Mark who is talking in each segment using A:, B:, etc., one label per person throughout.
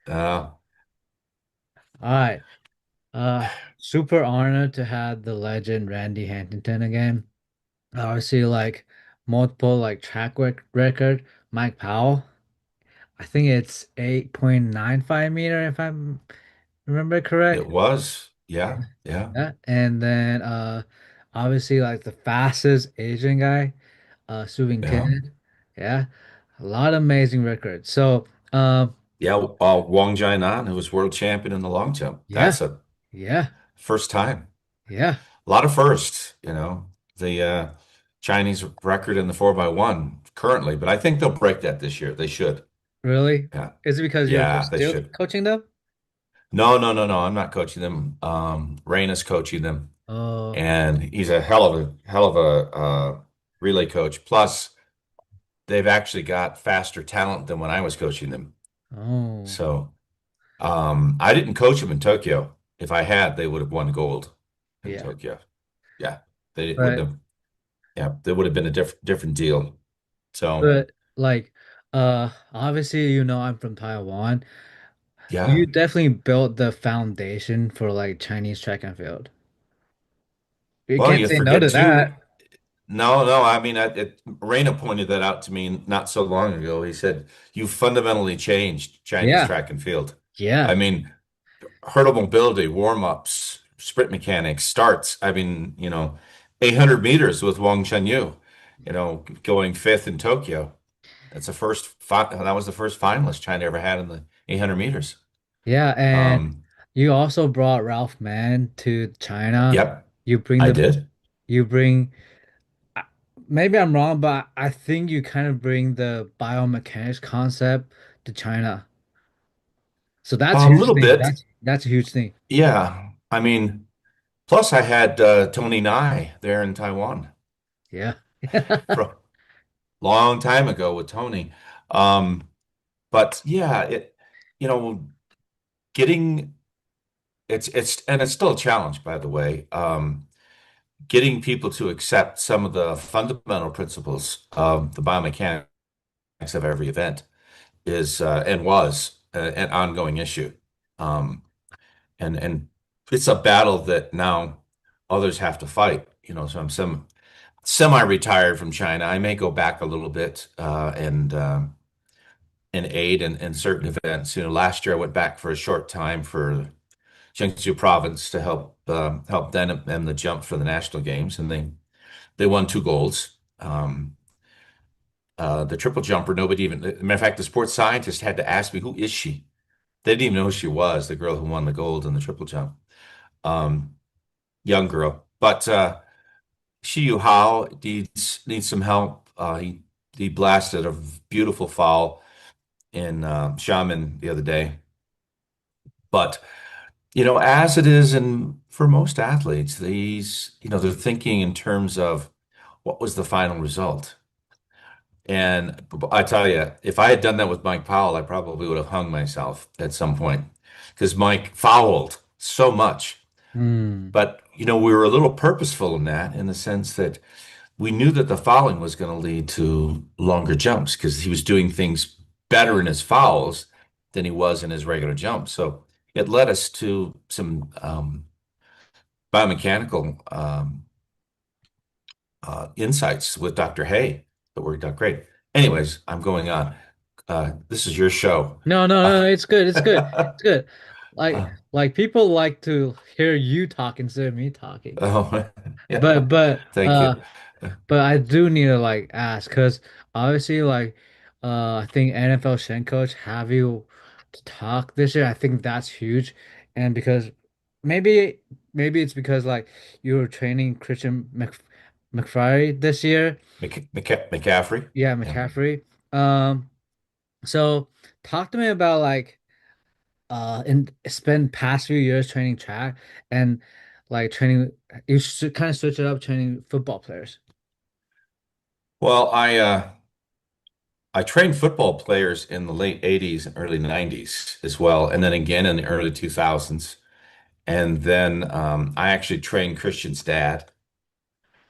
A: Uh,
B: All right. Super honored to have the legend Randy Huntington again. Obviously, like multiple like record. Mike Powell. I think it's 8.95 meter if I remember
A: it
B: correct.
A: was.
B: Yeah.
A: Yeah, yeah,
B: Yeah. And then obviously like the fastest Asian guy, Su
A: yeah.
B: Bingtian. Yeah. A lot of amazing records. So
A: Yeah, Wang Jianan, who was world champion in the long jump.
B: yeah,
A: That's a
B: yeah,
A: first time.
B: yeah.
A: A lot of firsts. The Chinese record in the 4x1 currently, but I think they'll break that this year. They should.
B: Really?
A: Yeah.
B: Is it because you're
A: Yeah, they
B: still
A: should.
B: coaching them?
A: No, no, no, no. I'm not coaching them. Rain is coaching them,
B: Oh,
A: and he's a hell of a relay coach. Plus, they've actually got faster talent than when I was coaching them.
B: oh,
A: So, I didn't coach them in Tokyo. If I had, they would have won gold in
B: yeah.
A: Tokyo. Yeah, they wouldn't
B: But
A: have. Yeah, there would have been a different deal. So,
B: but like obviously I'm from Taiwan.
A: yeah.
B: You definitely built the foundation for like Chinese track and field. You
A: Well,
B: can't
A: you
B: say no
A: forget
B: to that.
A: too. No, no. I mean, Raina pointed that out to me not so long ago. He said, "You fundamentally changed Chinese
B: Yeah.
A: track and field." I
B: Yeah.
A: mean, hurdle mobility, warm-ups, sprint mechanics, starts. I mean, 800 meters with Wang Chunyu, going fifth in Tokyo. That was the first finalist China ever had in the 800 meters.
B: Yeah, and
A: Um,
B: you also brought Ralph Mann to China.
A: yep,
B: You bring
A: I
B: the
A: did.
B: you bring I- maybe I'm wrong, but I think you kind of bring the biomechanics concept to China. So that's a
A: A
B: huge
A: little
B: thing.
A: bit.
B: That's a huge thing.
A: Yeah. I mean, plus I had Tony Nye there in Taiwan
B: Yeah.
A: for a long time ago with Tony. Um, but yeah, you know, getting it's still a challenge, by the way. Getting people to accept some of the fundamental principles of the biomechanics of every event is and was an ongoing issue. Um, and it's a battle that now others have to fight. So I'm semi-retired from China. I may go back a little bit and aid in certain events. Last year I went back for a short time for Jiangsu province to help them and the jump for the national games, and they won two golds. The triple jumper, nobody even, matter of fact, the sports scientist had to ask me, who is she? They didn't even know who she was, the girl who won the gold in the triple jump. Um, Young girl, but Xiyu Hao needs some help. He blasted a beautiful foul in Xiamen the other day. But as it is, and for most athletes, they're thinking in terms of what was the final result. And I tell you, if I had done that with Mike Powell, I probably would have hung myself at some point because Mike fouled so much.
B: Hmm.
A: But we were a little purposeful in that, in the sense that we knew that the fouling was going to lead to longer jumps because he was doing things better in his fouls than he was in his regular jumps. So it led us to some biomechanical insights with Dr. Hay that worked out great. Anyways, I'm going on. This is your show.
B: No, no, no, no, it's good. It's good.
A: Uh,
B: It's good. Like people like to hear you talk instead of me talking.
A: oh,
B: But
A: yeah.
B: but
A: Thank
B: uh
A: you.
B: but I do need to like ask because obviously like I think NFL Shen coach have you to talk this year. I think that's huge. And because maybe maybe it's because like you were training McFarry this year.
A: McCaffrey.
B: Yeah,
A: Yeah.
B: McCaffrey. Um so talk to me about like and spend past few years training track and like training you should kind of switch it up training football players.
A: Well, I trained football players in the late 80s and early 90s as well, and then again in the early 2000s. And then I actually trained Christian's dad.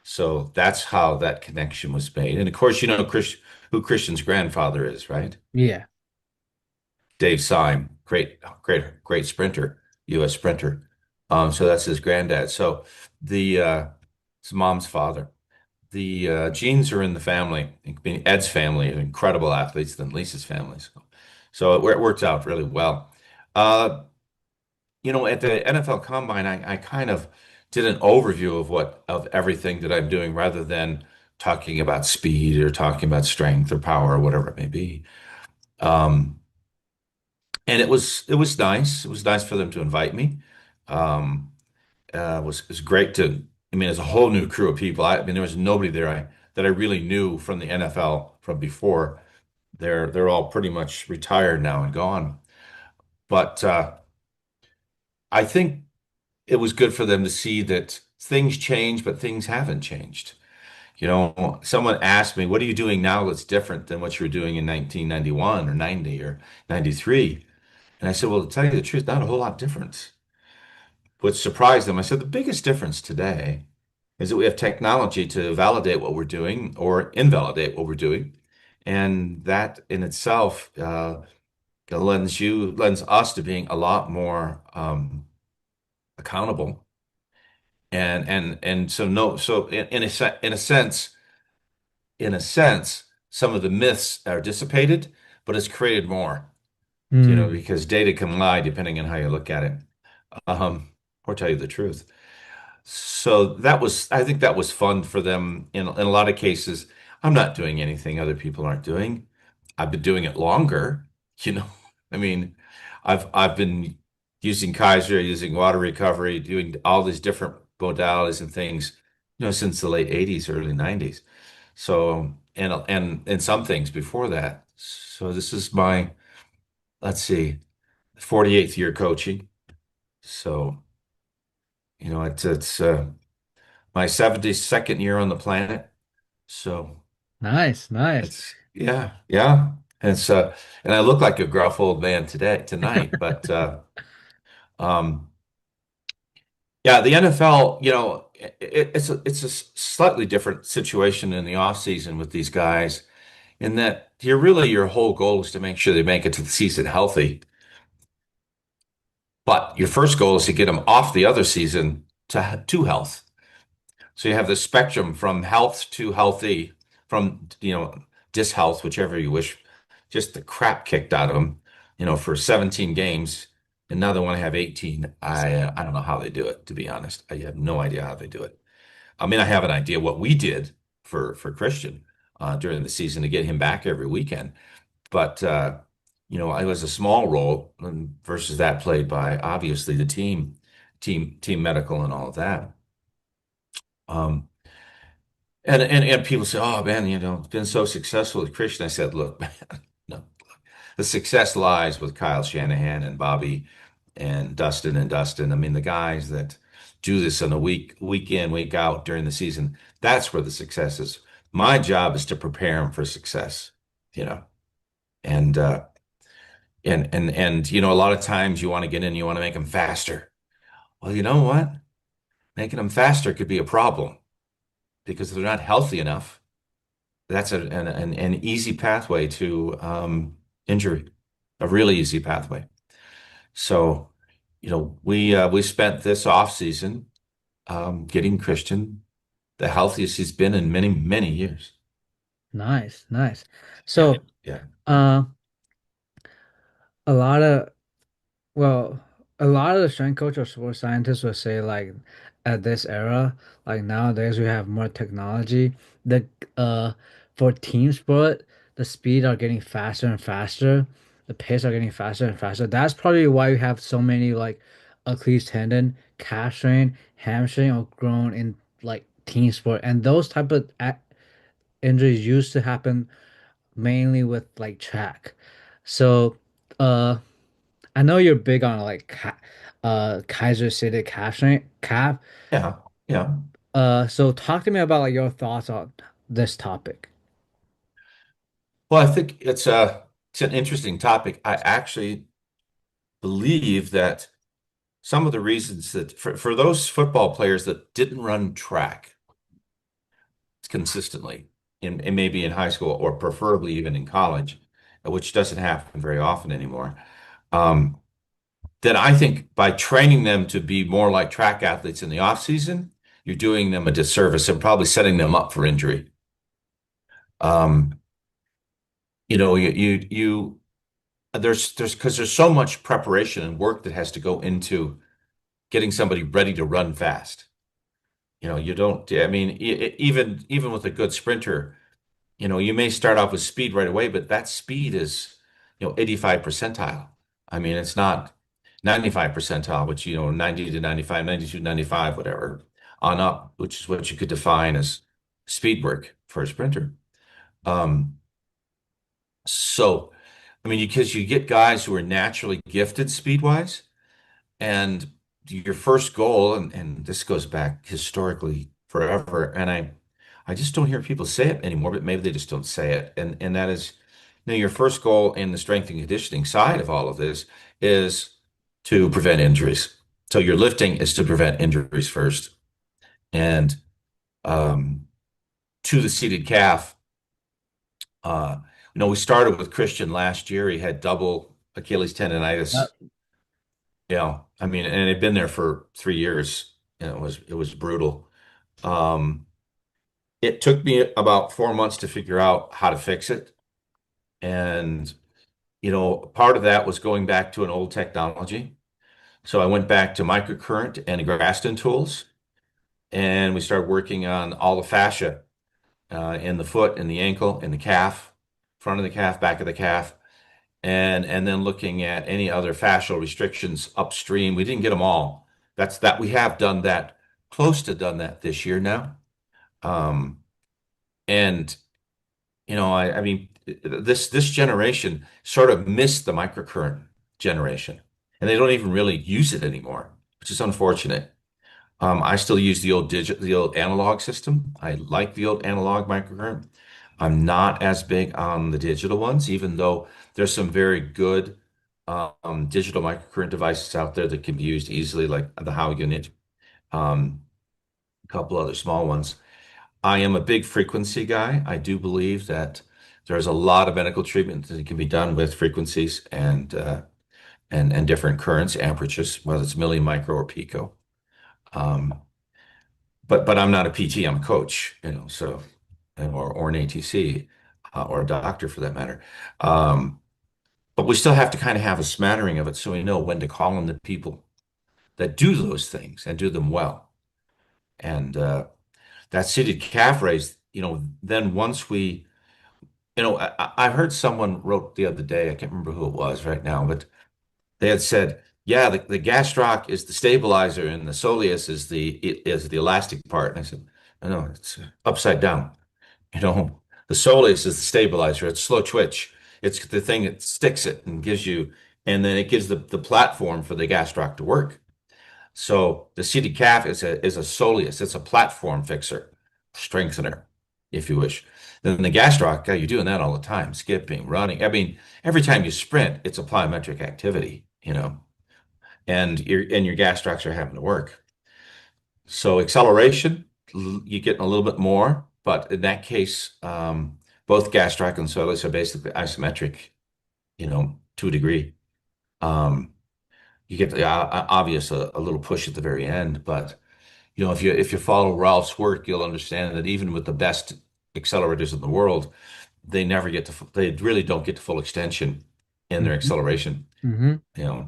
A: So that's how that connection was made. And of course, who Christian's grandfather is, right?
B: Yeah.
A: Dave Syme. great sprinter, U.S. sprinter. So that's his granddad. So the his mom's father. The genes are in the family. I mean, Ed's family are incredible athletes than Lisa's family. So it works out really well. Uh, at the NFL Combine, I kind of did an overview of everything that I'm doing rather than talking about speed or talking about strength or power or whatever it may be. Um, and it was nice. It was nice for them to invite me. Um, it was great to. I mean, there's a whole new crew of people. I mean, there was nobody there that I really knew from the NFL from before. They're all pretty much retired now and gone. But I think it was good for them to see that things change, but things haven't changed. Someone asked me, "What are you doing now that's different than what you were doing in 1991 or 90 or 93?" And I said, "Well, to tell you the truth, not a whole lot different." What surprised them, I said, "The biggest difference today is that we have technology to validate what we're doing or invalidate what we're doing. And that in itself lends us to being a lot more accountable. And so no, so in a sense, some of the myths are dissipated, but it's created more,
B: Hmm.
A: because data can lie depending on how you look at it, um, or tell you the truth. So I think that was fun for them. In a lot of cases, I'm not doing anything other people aren't doing. I've been doing it longer, you know. I mean, I've been using Kaiser, using water recovery, doing all these different modalities and things, since the late 80s, early 90s. So, and some things before that. So this is my, let's see, 48th year coaching. So, it's my 72nd year on the planet. So
B: Nice, nice.
A: it's yeah, yeah. And I look like a gruff old man tonight, but um yeah, the NFL, it's a slightly different situation in the off season with these guys in that your whole goal is to make sure they make it to the season healthy. But your first goal is to get them off the other season to health. So you have the spectrum from health to healthy, from dishealth, whichever you wish, just the crap kicked out of them, for 17 games, and now they want to have 18. I don't know how they do it, to be honest. I have no idea how they do it. I mean, I have an idea what we did for Christian during the season to get him back every weekend, but I was a small role versus that played by obviously the team medical and all of that. Um, And people say, "Oh man, it's been so successful with Christian." I said, "Look, man, no, the success lies with Kyle Shanahan and Bobby and Dustin and Dustin. I mean, the guys that do this on a week in, week out during the season. That's where the success is. My job is to prepare them for success, you know. And a lot of times you want to get in, you want to make them faster. Well, you know what? Making them faster could be a problem because they're not healthy enough. That's an easy pathway to injury, a really easy pathway. So, we spent this off season getting Christian the healthiest he's been in many, many years.
B: Nice, nice.
A: Yeah,
B: So,
A: yeah,
B: uh, a lot of well, a lot of the strength coach or sports scientists will say like at this era, like nowadays we have more technology. The uh for team sport, the speed are getting faster and faster. The pace are getting faster and faster. That's probably why we have so many like Achilles tendon, calf strain, hamstring or grown in like team sport. And those type of injuries used to happen mainly with like track. So uh I know you're big on like Kaiser City calf.
A: yeah, yeah.
B: So talk to me about like your thoughts on this topic.
A: Well, I think it's an interesting topic. I actually believe that some of the reasons that for those football players that didn't run track consistently in maybe in high school or preferably even in college, which doesn't happen very often anymore. Um, then I think by training them to be more like track athletes in the off season, you're doing them a disservice and probably setting them up for injury. Um, you there's because there's so much preparation and work that has to go into getting somebody ready to run fast. You don't, I mean, even with a good sprinter, you may start off with speed right away, but that speed is, 85 percentile. I mean, it's not 95 percentile, which, 90 to 95, 92 to 95, whatever, on up, which is what you could define as speed work for a sprinter. Um, so, I mean, because you get guys who are naturally gifted speed-wise, and your first goal, and this goes back historically forever, and I just don't hear people say it anymore, but maybe they just don't say it. And that is, your first goal in the strength and conditioning side of all of this is to prevent injuries. So your lifting is to prevent injuries first. And um, to the seated calf, uh, we started with Christian last year. He had double Achilles tendonitis.
B: Yep.
A: I mean, and it had been there for 3 years, and it was brutal. Um, it took me about 4 months to figure out how to fix it. And, part of that was going back to an old technology. So I went back to microcurrent and Graston tools, and we started working on all the fascia in the foot, in the ankle, in the calf, front of the calf, back of the calf, and then looking at any other fascial restrictions upstream. We didn't get them all. We have done that, close to done that this year now. Um, and I mean, this generation sort of missed the microcurrent generation, and they don't even really use it anymore, which is unfortunate. I still use the old analog system. I like the old analog microcurrent. I'm not as big on the digital ones, even though there's some very good digital microcurrent devices out there that can be used easily, like the How unit, a couple other small ones. I am a big frequency guy. I do believe that there's a lot of medical treatment that can be done with frequencies and different currents, amperages, whether it's milli, micro, or pico. Um, but I'm not a PT. I'm a coach. So or an ATC or a doctor for that matter. Um, but we still have to kind of have a smattering of it so we know when to call on the people that do those things and do them well. And that seated calf raise, then once we I heard someone wrote the other day, I can't remember who it was right now, but they had said, yeah, the gastroc is the stabilizer and the soleus is the elastic part. And I said, no, it's upside down. You know, the soleus is the stabilizer. It's slow twitch. It's the thing that sticks it and gives you, and then it gives the platform for the gastroc to work. So the seated calf is a soleus. It's a platform fixer, strengthener, if you wish. Then the gastroc, you're doing that all the time, skipping, running. I mean, every time you sprint, it's a plyometric activity, and your gastrocs are having to work. So acceleration, you get a little bit more, but in that case, both gastroc and soleus are basically isometric, to a degree. Um, you get the obvious a little push at the very end, but if you follow Ralph's work, you'll understand that even with the best accelerators in the world, they really don't get to full extension in their
B: Mhm.
A: acceleration.
B: Mhm.
A: You know,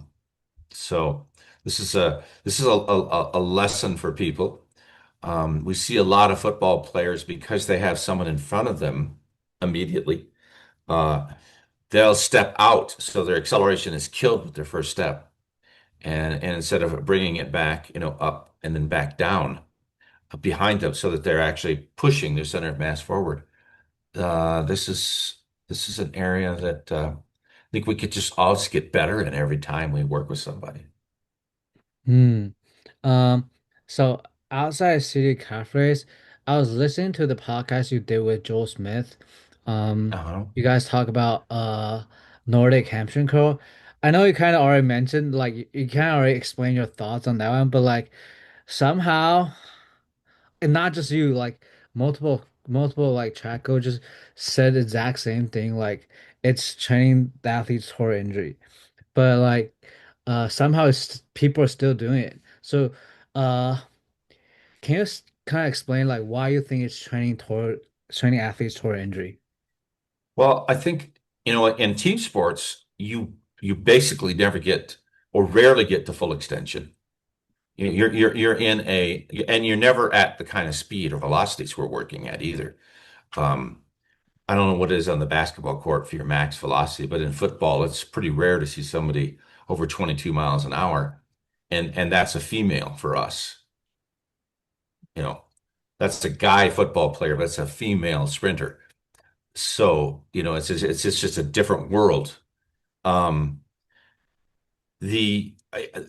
A: so this is a lesson for people. We see a lot of football players because they have someone in front of them immediately. Uh, they'll step out, so their acceleration is killed with their first step, and instead of bringing it back, up and then back down behind them, so that they're actually pushing their center of mass forward. This is an area that I think we could just get better in every time we work with somebody.
B: Hmm. Um, so outside City Cafes, I was listening to the podcast you did with Joel Smith.
A: Uh-huh.
B: You guys talk about Nordic hamstring curl. I know you kind of already mentioned like you kind of already explained your thoughts on that one, but like somehow, and not just you, like multiple like track coaches said the exact same thing, like it's training the athletes toward injury. but like somehow people are still doing it. So uh can you kind of explain like why you think it's training athletes toward injury?
A: Well, I think, in team sports, you basically never get or rarely get to full extension. You're in and you're never at the kind of speed or velocities we're working at either. Um, I don't know what it is on the basketball court for your max velocity, but in football, it's pretty rare to see somebody over 22 miles an hour, and that's a female for us. You know, that's a guy football player, but it's a female sprinter. So, it's just a different world. Um,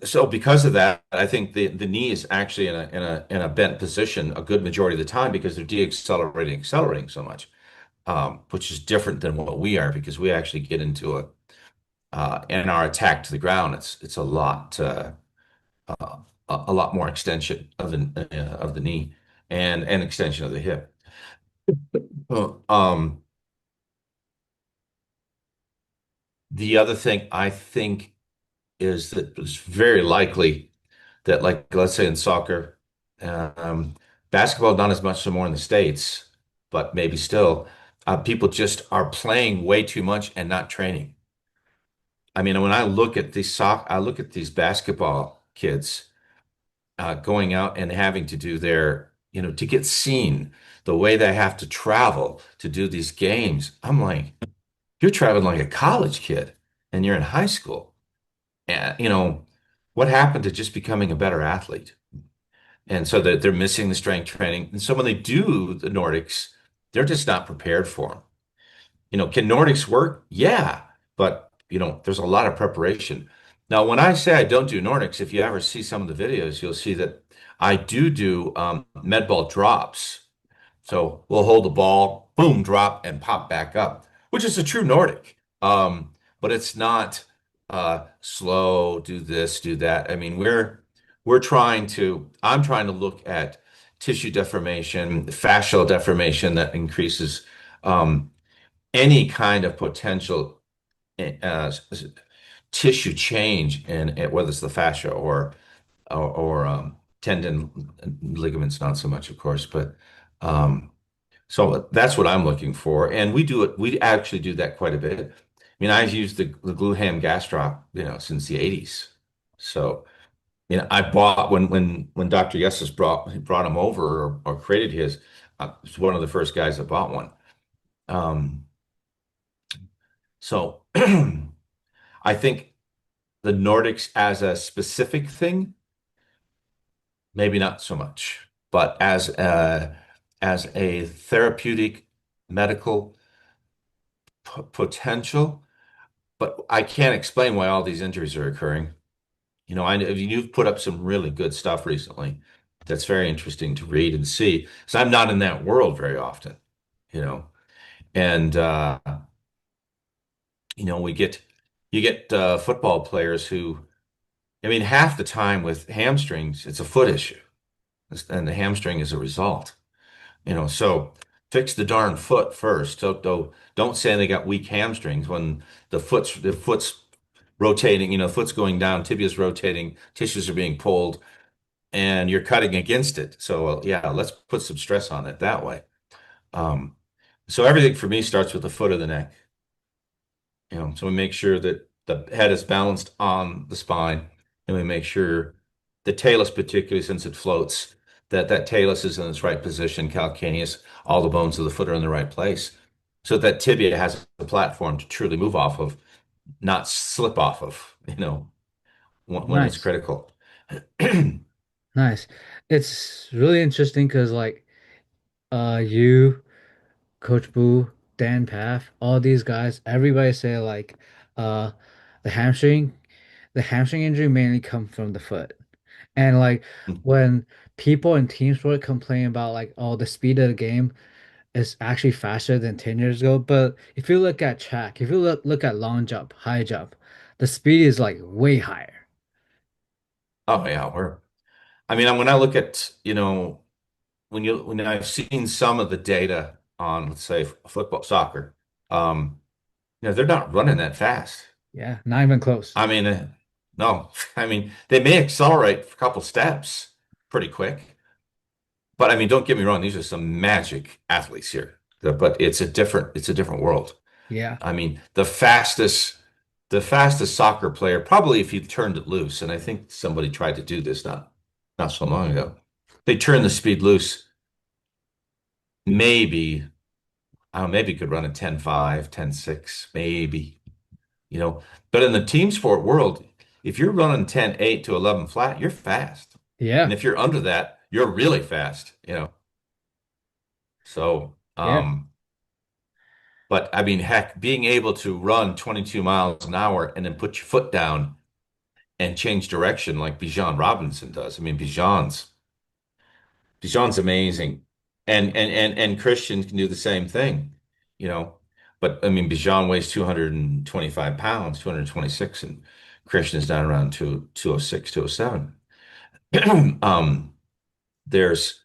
A: so because of that, I think the knee is actually in a bent position a good majority of the time because they're accelerating so much, which is different than what we are because we actually get into in our attack to the ground. It's uh, a lot more extension of the knee and extension of the hip. Uh, Um, the other thing I think is that it's very likely that, like, let's say in soccer, um, basketball, not as much so more in the States, but maybe still, people just are playing way too much and not training. I mean, when I look at these basketball kids going out and having to do to get seen, the way they have to travel to do these games. I'm like, you're traveling like a college kid and you're in high school. And, what happened to just becoming a better athlete? And so that they're missing the strength training. And so when they do the Nordics, they're just not prepared for them. Can Nordics work? Yeah, but there's a lot of preparation. Now, when I say I don't do Nordics, if you ever see some of the videos, you'll see that I do med ball drops. So we'll hold the ball, boom, drop, and pop back up, which is a true Nordic. But it's not slow, do this, do that. I mean, I'm trying to look at tissue deformation, fascial deformation that increases any kind of potential tissue change in whether it's the fascia or tendon ligaments, not so much, of course, but um, so that's what I'm looking for, and we do it. We actually do that quite a bit. I mean, I've used the glue ham gastroc, since the 80s. So, I bought when Dr. Yessis brought him over or created his. I was one of the first guys that bought one. Um, so I think the Nordics as a specific thing, maybe not so much, but as a therapeutic medical potential. But I can't explain why all these injuries are occurring. You've put up some really good stuff recently that's very interesting to read and see. Because I'm not in that world very often, you know. And we get you get football players who, I mean, half the time with hamstrings, it's a foot issue, and the hamstring is a result. So fix the darn foot first. So don't say they got weak hamstrings when the foot's rotating, foot's going down, tibia's rotating, tissues are being pulled, and you're cutting against it. So yeah, let's put some stress on it that way. Um, so everything for me starts with the foot of the neck. So we make sure that the head is balanced on the spine, and we make sure the talus, particularly since it floats, that talus is in its right position, calcaneus, all the bones of the foot are in the right place, so that tibia has a platform to truly move off of, not slip off of, when it's
B: Nice.
A: critical.
B: Nice. It's really interesting because like you, Coach Boo, Dan Paff, all these guys, everybody say like uh the hamstring the hamstring injury mainly comes from the foot. And like when people in team sport complain about like oh the speed of the game is actually faster than 10 years ago, but if you look at track, if you look at long jump, high jump, the speed is like way higher.
A: Oh yeah, I mean, when I look at, when I've seen some of the data on, let's say, football, soccer, they're not running that fast.
B: Yeah, not even close.
A: I mean, no, I mean, they may accelerate a couple steps pretty quick, but I mean, don't get me wrong, these are some magic athletes here. But it's a different world.
B: Yeah.
A: I mean, the fastest soccer player, probably if you turned it loose, and I think somebody tried to do this not so long ago. They turned the speed loose, maybe, I don't know, maybe could run a 10.5, 10.6, maybe, you know. But in the team sport world, if you're running 10.8 to 11 flat, you're fast. And
B: Yeah.
A: if you're under that, you're really fast, you know. So,
B: Yeah.
A: but I mean, heck, being able to run 22 miles an hour and then put your foot down and change direction like Bijan Robinson does. I mean, Bijan's amazing. And Christian can do the same thing, you know. But I mean, Bijan weighs 225 pounds, 226, and Christian's down around 206, 207. There's,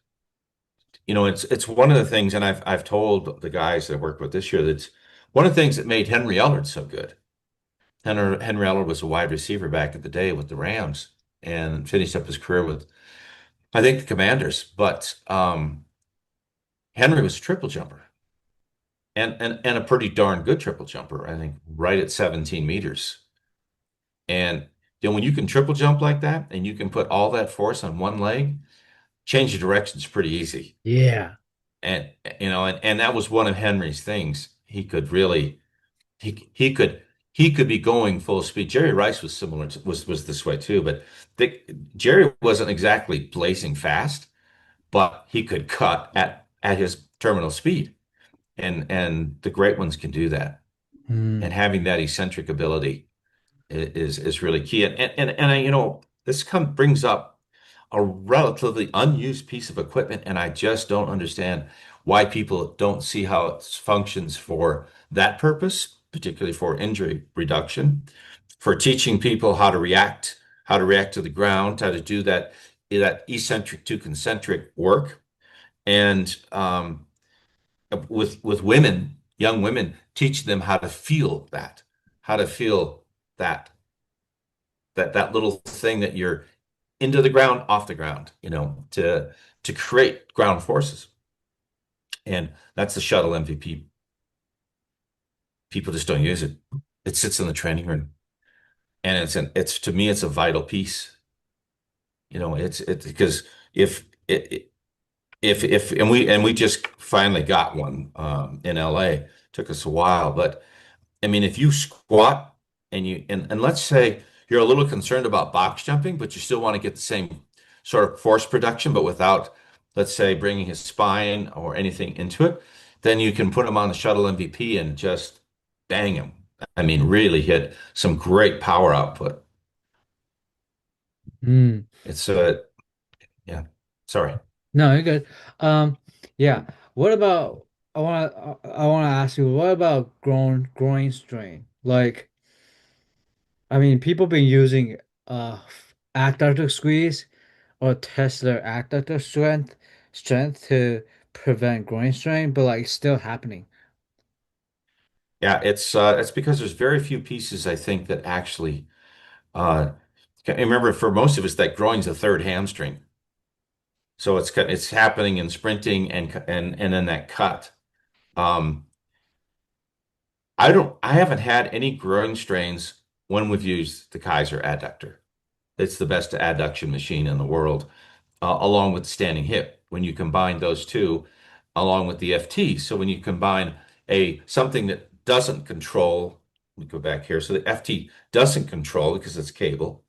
A: it's one of the things, and I've told the guys that I worked with this year that's one of the things that made Henry Ellard so good. Henry Ellard was a wide receiver back in the day with the Rams and finished up his career with, I think, the Commanders. But Henry was a triple jumper and a pretty darn good triple jumper, I think, right at 17 meters. And when you can triple jump like that and you can put all that force on one leg, change your direction is pretty easy.
B: Yeah.
A: And and that was one of Henry's things. He could be going full speed. Jerry Rice was similar to, was this way too, but Jerry wasn't exactly blazing fast, but he could cut at his terminal speed. And the great ones can do that. And
B: Mm.
A: having that eccentric ability is really key. And this brings up a relatively unused piece of equipment, and I just don't understand why people don't see how it functions for that purpose, particularly for injury reduction, for teaching people how to react to the ground, how to do that eccentric to concentric work, and with women, young women, teach them how to feel that that little thing that you're into the ground, off the ground, to create ground forces. And that's the shuttle MVP. People just don't use it. It sits in the training room, and it's to me, it's a vital piece. It's because if it, if and we just finally got one in LA. Took us a while, but I mean, if you squat and let's say you're a little concerned about box jumping, but you still want to get the same sort of force production, but without, let's say, bringing his spine or anything into it, then you can put him on the shuttle MVP and just bang him. I mean, really hit some great power output.
B: Mm.
A: It's yeah. Sorry.
B: No, you're good. Um, yeah. What about I wanna ask you, what about groin strain? Like, I mean, people been using adductor squeeze or test their adductor strength to prevent groin strain, but like it's still happening.
A: Yeah, it's because there's very few pieces I think that actually remember for most of us that groin's a third hamstring. So it's happening in sprinting and then that cut. Um, I haven't had any growing strains when we've used the Kaiser adductor. It's the best adduction machine in the world, along with the standing hip. When you combine those two, along with the FT, so when you combine a something that doesn't control, let me go back here. So the FT doesn't control because it's cable,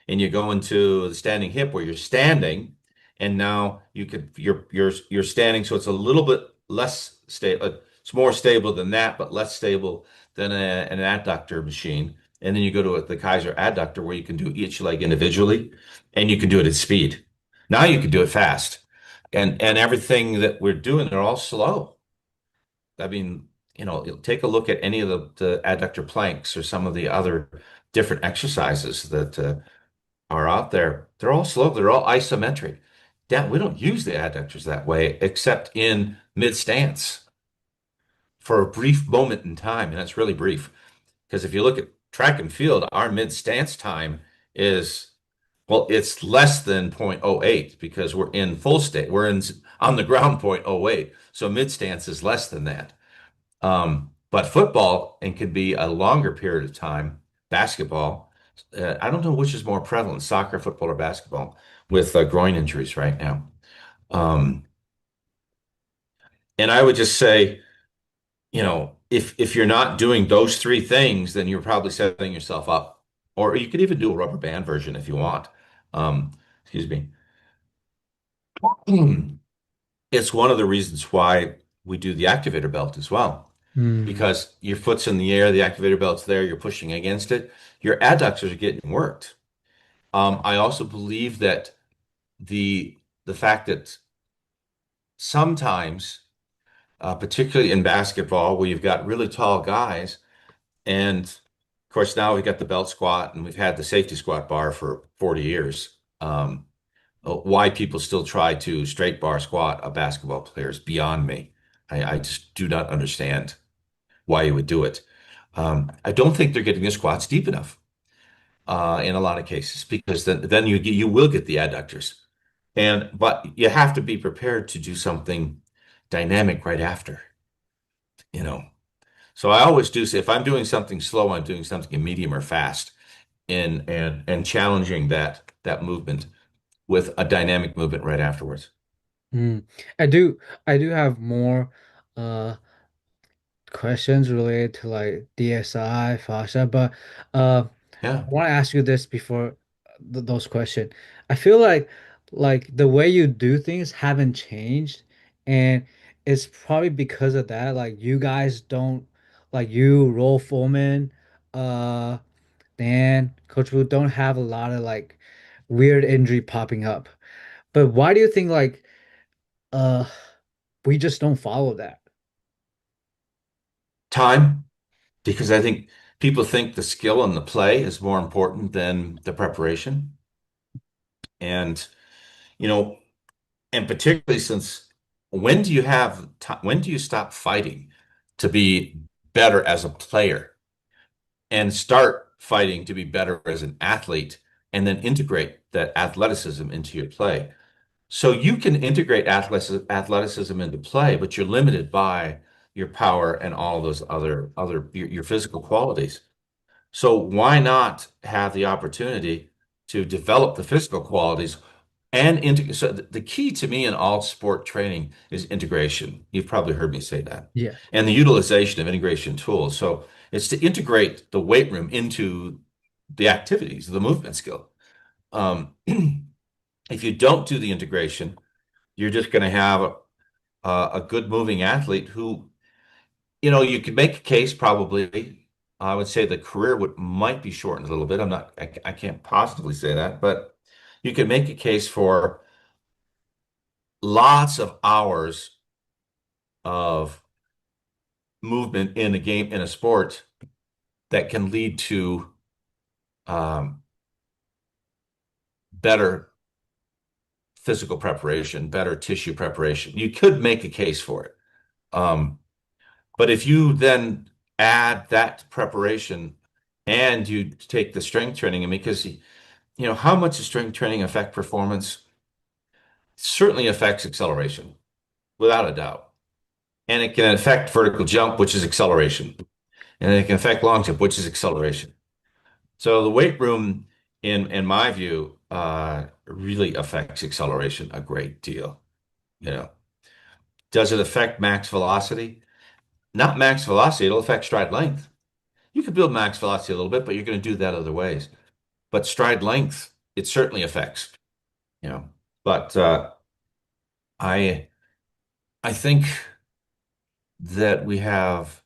A: and you go into the standing hip where you're standing, and now you're standing, so it's a little bit less stable. It's more stable than that, but less stable than an adductor machine. And then you go to the Kaiser adductor where you can do each leg individually, and you can do it at speed. Now you can do it fast, and everything that we're doing, they're all slow. I mean, take a look at any of the adductor planks or some of the other different exercises that are out there, they're all slow. They're all isometric. Down, we don't use the adductors that way, except in mid stance for a brief moment in time, and that's really brief. Because if you look at track and field, our mid stance time is, well, it's less than 0.08 because we're in full state. We're in on the ground 0.08. So mid stance is less than that. But football, and could be a longer period of time, basketball, I don't know which is more prevalent, soccer, football, or basketball, with groin injuries right now. Um, and I would just say, if you're not doing those three things, then you're probably setting yourself up. Or you could even do a rubber band version if you want. Excuse me. It's one of the reasons why we do the activator belt as well,
B: Mm,
A: because your foot's in the air, the activator belt's there, you're pushing against it, your adductors are getting worked. I also believe that the fact that sometimes, particularly in basketball, where you've got really tall guys, and of course now we've got the belt squat and we've had the safety squat bar for 40 years. Why people still try to straight bar squat a basketball player is beyond me. I just do not understand why you would do it. I don't think they're getting the squats deep enough in a lot of cases, because then you will get the adductors. But you have to be prepared to do something dynamic right after, you know. So I always do say if I'm doing something slow, I'm doing something medium or fast, and challenging that movement with a dynamic movement right afterwards.
B: mm. I do have more uh questions related to like DSI, fascia, but I
A: Yeah.
B: want to ask you this before th those questions. I feel like the way you do things haven't changed, and it's probably because of that. Like you guys don't like you, Roll Foreman, uh, Dan, Coach Wu don't have a lot of like weird injury popping up. But why do you think like uh we just don't follow that?
A: Time, because I think people think the skill and the play is more important than the preparation. And, you know, and particularly since when do you have time, when do you stop fighting to be better as a player and start fighting to be better as an athlete and then integrate that athleticism into your play? So you can integrate athleticism into play, but you're limited by your power and all those other your physical qualities. So why not have the opportunity to develop the physical qualities and integrate? So the key to me in all sport training is integration. You've probably heard me say that.
B: Yeah.
A: And the utilization of integration tools. So it's to integrate the weight room into the activities, the movement skill. Um, if you don't do the integration, you're just going to have a good moving athlete who, you could make a case probably. I would say the career might be shortened a little bit. I can't positively say that, but you could make a case for lots of hours of movement in a game, in a sport, that can lead to um, better physical preparation, better tissue preparation. You could make a case for it. Um, But if you then add that preparation and you take the strength training, and because how much does strength training affect performance? Certainly affects acceleration, without a doubt. And it can affect vertical jump, which is acceleration. And it can affect long jump, which is acceleration. So the weight room, in my view, really affects acceleration a great deal. You know, does it affect max velocity? Not max velocity, it'll affect stride length. You could build max velocity a little bit, but you're going to do that other ways. But stride length, it certainly affects, you know. But I I think that we have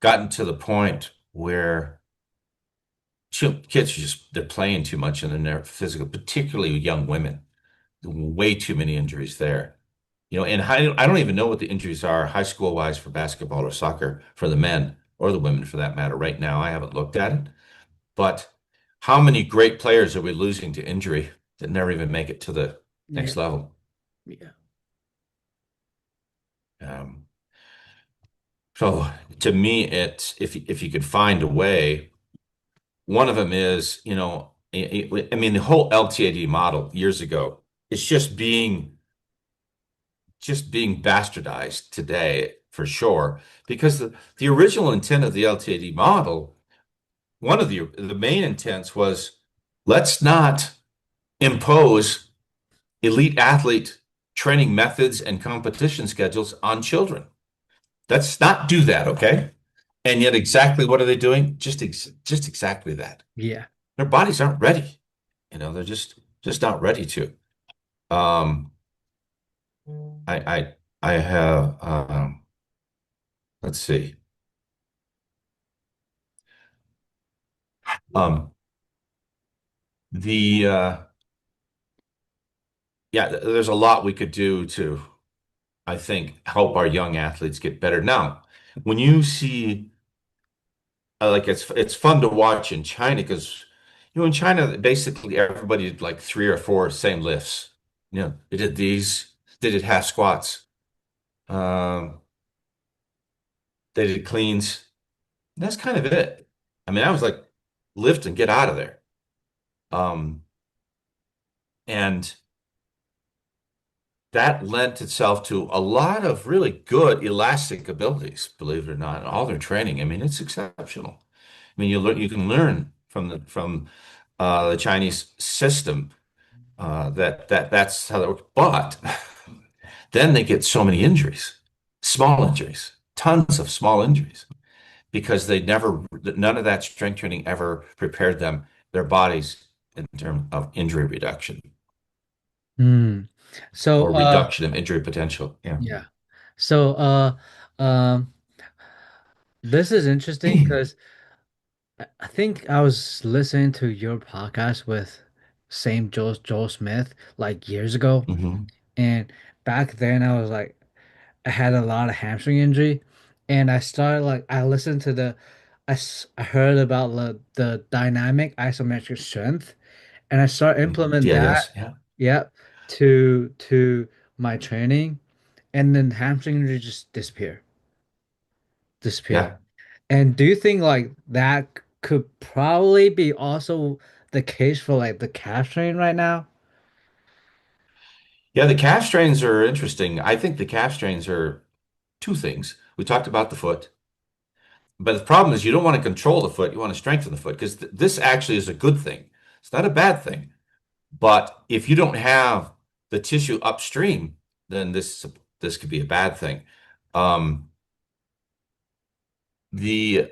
A: gotten to the point where kids are just they're playing too much and they're physical, particularly young women. Way too many injuries there. And I don't even know what the injuries are high school wise for basketball or soccer for the men or the women for that matter. Right now, I haven't looked at it. But how many great players are we losing to injury that never even make it to the
B: Yeah.
A: next level?
B: Yeah.
A: Um, so to me, it's if you could find a way. one of them is, I mean, the whole LTAD model years ago is just being bastardized today for sure. Because the original intent of the LTAD model, one of the main intents was let's not impose elite athlete training methods and competition schedules on children. Let's not do that, okay? And yet, exactly what are they doing? Just exactly that.
B: Yeah.
A: Their bodies aren't ready. They're just not ready to. Um, I I have let's see. Um, the Yeah, there's a lot we could do to, I think, help our young athletes get better. Now, when you see like it's fun to watch in China because in China basically everybody did like three or four same lifts. They did these, they did half squats, um, they did cleans. That's kind of it. I mean, I was like, lift and get out of there. Um, and that lent itself to a lot of really good elastic abilities, believe it or not, in all their training. I mean, it's exceptional. I mean, you can learn from the Chinese system that's how that works. But then they get so many injuries, small injuries, tons of small injuries, because none of that strength training ever prepared their bodies in terms of injury reduction
B: Hmm. So,
A: or reduction of injury potential. Yeah.
B: yeah. So, um, this is interesting because I think I was listening to your podcast with same Joel Smith like years ago,
A: Hmm.
B: and back then I was like, I had a lot of hamstring injury, and I started like I listened to I heard about the dynamic isometric strength, and I started implement
A: DIS.
B: that,
A: Yeah.
B: yep, to my training, and then hamstring injury just disappear.
A: Yeah.
B: And do you think like that could probably be also the case for like the calf strain right now?
A: Yeah. The calf strains are interesting. I think the calf strains are two things. We talked about the foot, but the problem is you don't want to control the foot. You want to strengthen the foot because this actually is a good thing. It's not a bad thing. But if you don't have the tissue upstream, then this could be a bad thing. Um, the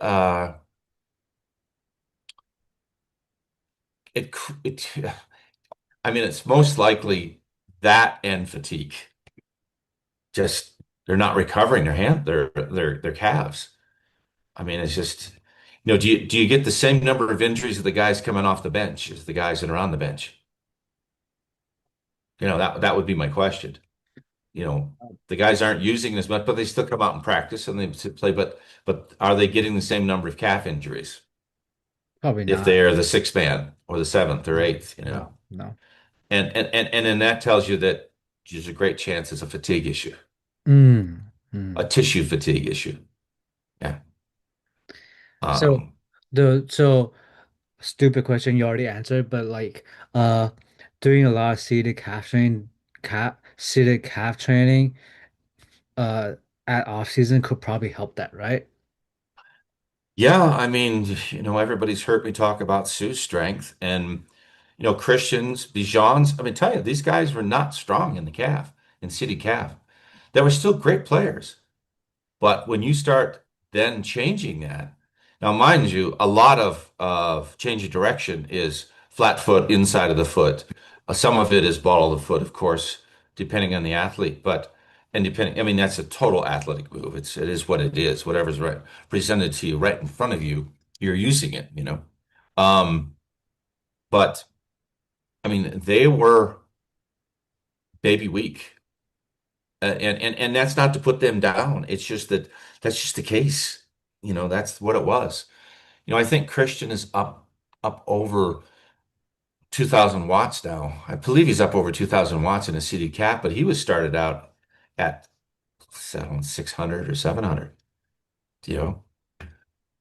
A: it, it I mean it's most likely that and fatigue. Just they're not recovering their calves. I mean it's just do you get the same number of injuries of the guys coming off the bench as the guys that are on the bench? That would be my question. you know, the guys aren't using as much, but they still come out and practice and they play. But are they getting the same number of calf injuries
B: Probably
A: if
B: not.
A: they are the sixth man or the seventh or
B: No,
A: eighth?
B: no.
A: And then that tells you that there's a great chance it's a fatigue issue,
B: Mm,
A: a
B: mm.
A: tissue fatigue issue. Yeah.
B: So
A: Um,
B: so stupid question you already answered, but like doing a lot of seated calf training uh at off season could probably help that, right?
A: yeah, I mean, everybody's heard me talk about Sue's strength and Christian's, Bijan's. I mean, tell you, these guys were not strong in the calf, in city calf. They were still great players. But when you start then changing that, now mind you, a lot of change of direction is flat foot inside of the foot. Some of it is ball of the foot, of course, depending on the athlete. I mean, that's a total athletic move. It is what it is. Whatever's right presented to you right in front of you, you're using it. Um, but I mean, they were baby weak. And that's not to put them down. It's just that that's just the case. That's what it was. I think Christian is up over 2,000 watts now. I believe he's up over 2,000 watts in a CD cap, but he was started out at 600 or 700, you know,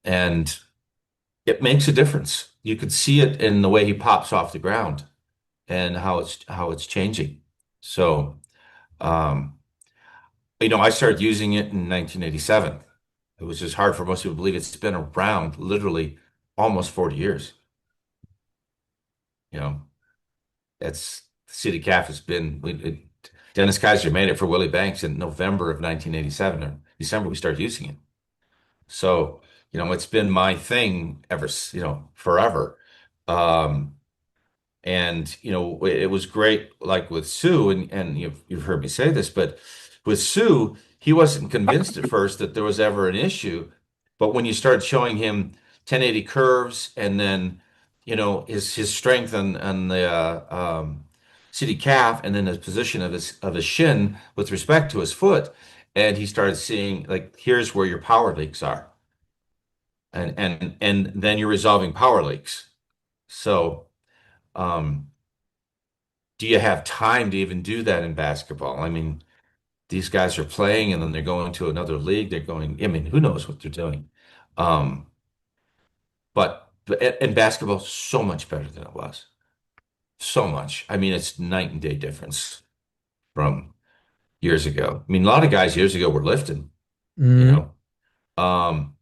A: and it makes a difference. you could see it in the way he pops off the ground and how it's changing. So, um, I started using it in 1987. It was just hard for most people to believe it's been around literally almost 40 years. You know, it's the city calf has been Dennis Kaiser made it for Willie Banks in November of 1987 or December we started using it. So, it's been my thing forever. Um, And it was great, like with Sue, and you've heard me say this, but with Sue, he wasn't convinced at first that there was ever an issue. But when you start showing him 1080 curves and then his strength and the city calf and then the position of his shin with respect to his foot, and he started seeing like here's where your power leaks are, and then you're resolving power leaks. So. Um, do you have time to even do that in basketball? I mean, these guys are playing and then they're going to another league. They're going, I mean, who knows what they're doing? Um, but in basketball, so much better than it was. So much. I mean, it's night and day difference from years ago. I mean, a lot of guys years ago were lifting, you
B: Mm,
A: know, um,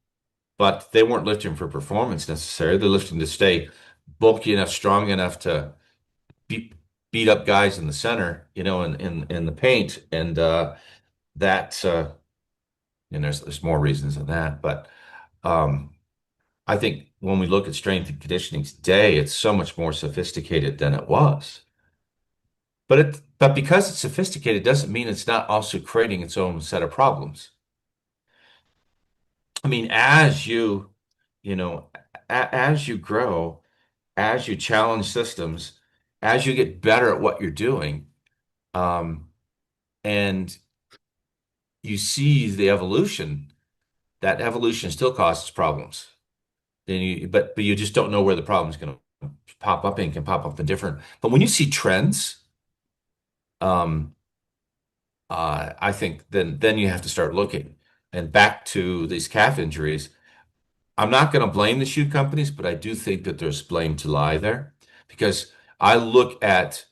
A: but they weren't lifting for performance necessarily. They're lifting to stay bulky enough, strong enough to beat beat up guys in the center, in the paint, and that and there's more reasons than that, but um, I think when we look at strength and conditioning today, it's so much more sophisticated than it was. But because it's sophisticated doesn't mean it's not also creating its own set of problems. I mean, you know, as you grow, as you challenge systems, as you get better at what you're doing, um, and you see the evolution, that evolution still causes problems. But you just don't know where the problem's going to pop up and can pop up in different. But when you see trends, um, I think then you have to start looking. And back to these calf injuries, I'm not going to blame the shoe companies, but I do think that there's blame to lie there because I look at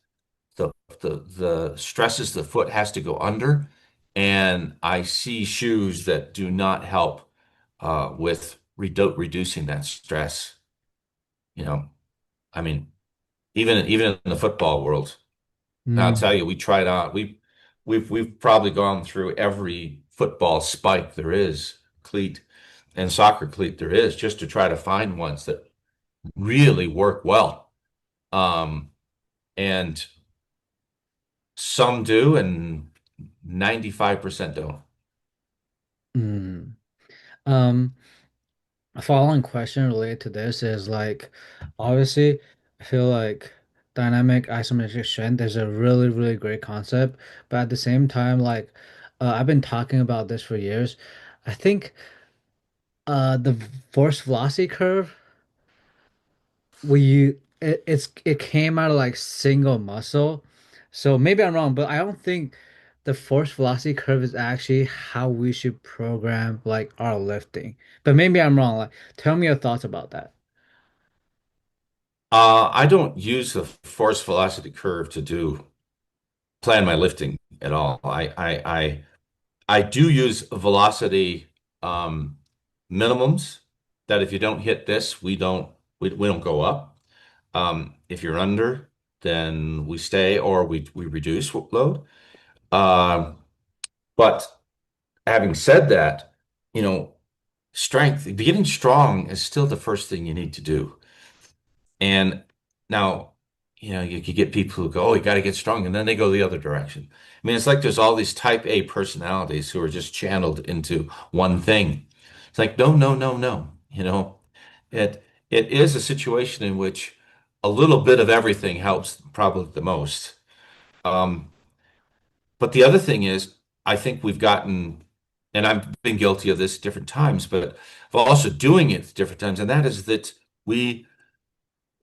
A: the stresses the foot has to go under, and I see shoes that do not help with reducing that stress. You know, I mean, even in the football world, I'll
B: mm,
A: tell you, we tried out. We've probably gone through every football spike there is, cleat and soccer cleat there is, just to try to find ones that really work well. Um, and some do, and 95% don't.
B: mm. Um, a following question related to this is like, obviously, I feel like dynamic isometric strength is a really, really great concept, but at the same time, like, I've been talking about this for years. I think the force velocity curve, it came out of like single muscle. So maybe I'm wrong, but I don't think the force velocity curve is actually how we should program like our lifting. But maybe I'm wrong. Like, tell me your thoughts about that.
A: I don't use the force velocity curve to do plan my lifting at all. I do use velocity um, minimums that if you don't hit this, we don't go up. If you're under, then we stay or we reduce load. Um, but having said that, you know, strength, getting strong is still the first thing you need to do. And now, you could get people who go, oh, you got to get strong, and then they go the other direction. I mean, it's like there's all these type A personalities who are just channeled into one thing. It's like, no, no, no, no. It is a situation in which a little bit of everything helps probably the most. Um, but the other thing is, I think we've gotten, and I've been guilty of this at different times, but of also doing it at different times, and that is that we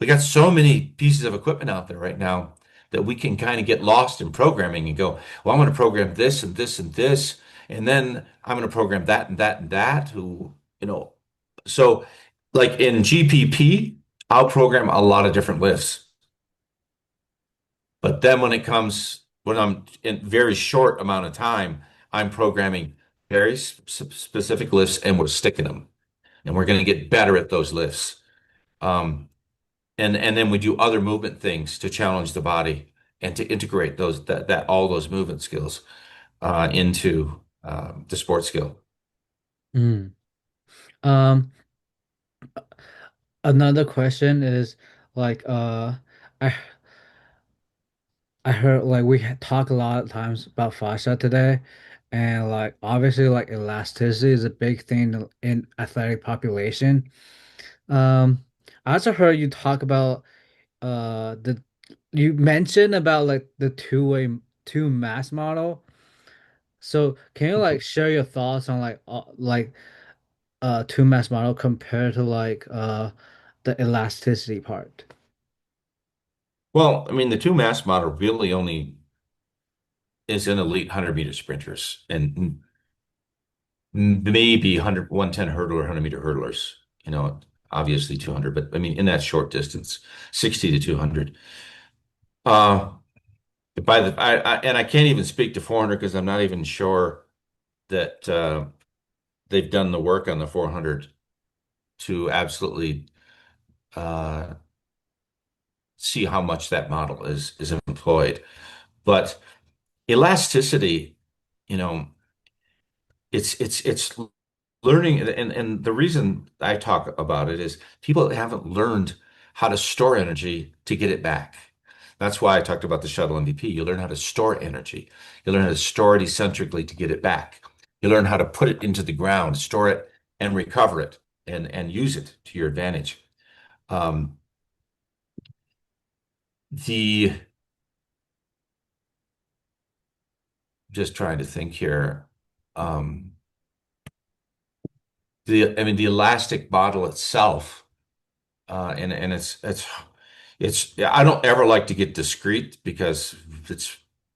A: got so many pieces of equipment out there right now that we can kind of get lost in programming and go, well, I'm going to program this and this and this, and then I'm going to program that and that and that. So like in GPP, I'll program a lot of different lifts. But then when I'm in very short amount of time, I'm programming very specific lifts and we're sticking them. And we're going to get better at those lifts. Um, and then we do other movement things to challenge the body and to integrate that all those movement skills into the sports skill.
B: Mm. Um, Another question is like I I heard like talk a lot of times about fascia today, and like obviously like elasticity is a big thing in athletic population. I also heard you talk about the you mentioned about like the two mass model. So can you like share your thoughts on like two mass model compared to like the elasticity part?
A: Well, I mean, the two mass model really only is in elite 100-meter sprinters and maybe 110 hurdler, 100-meter hurdlers, obviously 200, but I mean, in that short distance, 60 to 200. Uh, and I can't even speak to 400 because I'm not even sure that they've done the work on the 400 to absolutely uh, see how much that model is employed. But elasticity, you know, it's learning, and the reason I talk about it is people haven't learned how to store energy to get it back. That's why I talked about the shuttle MVP. You learn how to store energy. You learn how to store it eccentrically to get it back. You learn how to put it into the ground, store it, and recover it, and use it to your advantage. Um, the just trying to think here. Um, I mean, the elastic bottle itself. And it's I don't ever like to get discrete because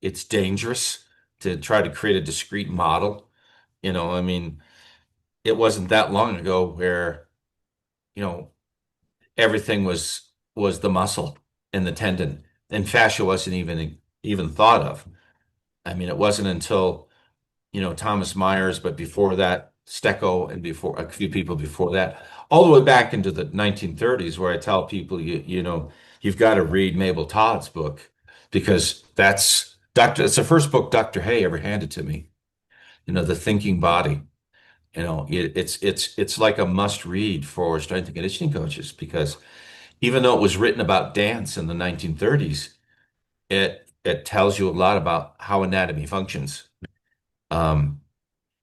A: it's dangerous to try to create a discrete model. I mean, it wasn't that long ago where, you know, everything was the muscle and the tendon, and fascia wasn't even thought of. I mean, it wasn't until Thomas Myers, but before that, Stecco, and before a few people before that, all the way back into the 1930s, where I tell people, you've got to read Mabel Todd's book because it's the first book Dr. Hay ever handed to me. The Thinking Body. It's like a must read for strength and conditioning coaches because even though it was written about dance in the 1930s, it tells you a lot about how anatomy functions. Um,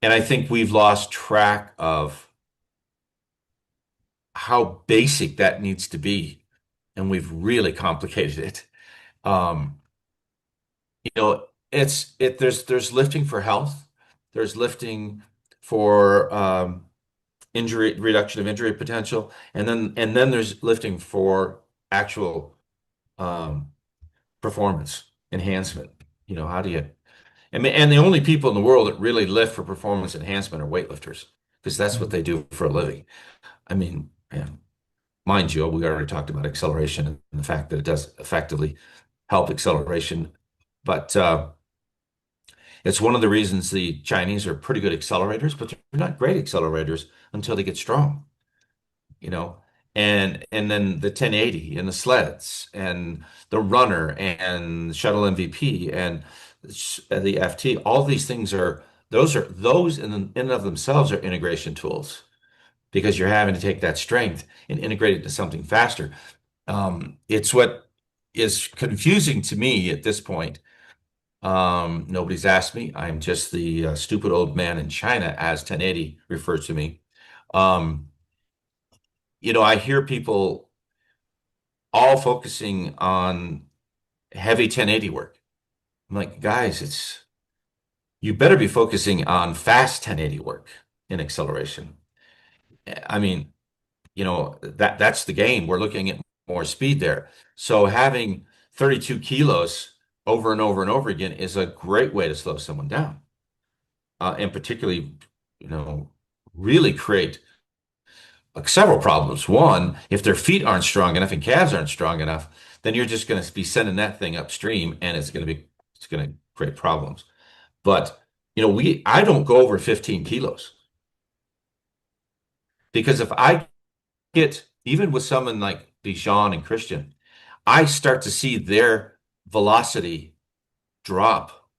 A: And I think we've lost track of how basic that needs to be, and we've really complicated it. Um, there's lifting for health, there's lifting for injury reduction of injury potential, and then there's lifting for actual um, performance enhancement. How do you? And the only people in the world that really lift for performance enhancement are weightlifters because that's what
B: Mm.
A: they do for a living. I mean, man, mind you, we already talked about acceleration and the fact that it does effectively help acceleration. But it's one of the reasons the Chinese are pretty good accelerators, but they're not great accelerators until they get strong, you know. And then the 1080 and the sleds and the runner and shuttle MVP and the FT, all these things those in and of themselves are integration tools because you're having to take that strength and integrate it into something faster. It's what is confusing to me at this point. Nobody's asked me. I'm just the stupid old man in China, as 1080 refers to me. Um, I hear people all focusing on heavy 1080 work. I'm like, guys, you better be focusing on fast 1080 work in acceleration. I mean, that's the game. We're looking at more speed there. So having 32 kilos over and over and over again is a great way to slow someone down. And particularly, you know, really create several problems. One, if their feet aren't strong enough and calves aren't strong enough, then you're just going to be sending that thing upstream, and it's going to create problems. But I don't go over 15 kilos because if I get even with someone like Bijan and Christian, I start to see their velocity drop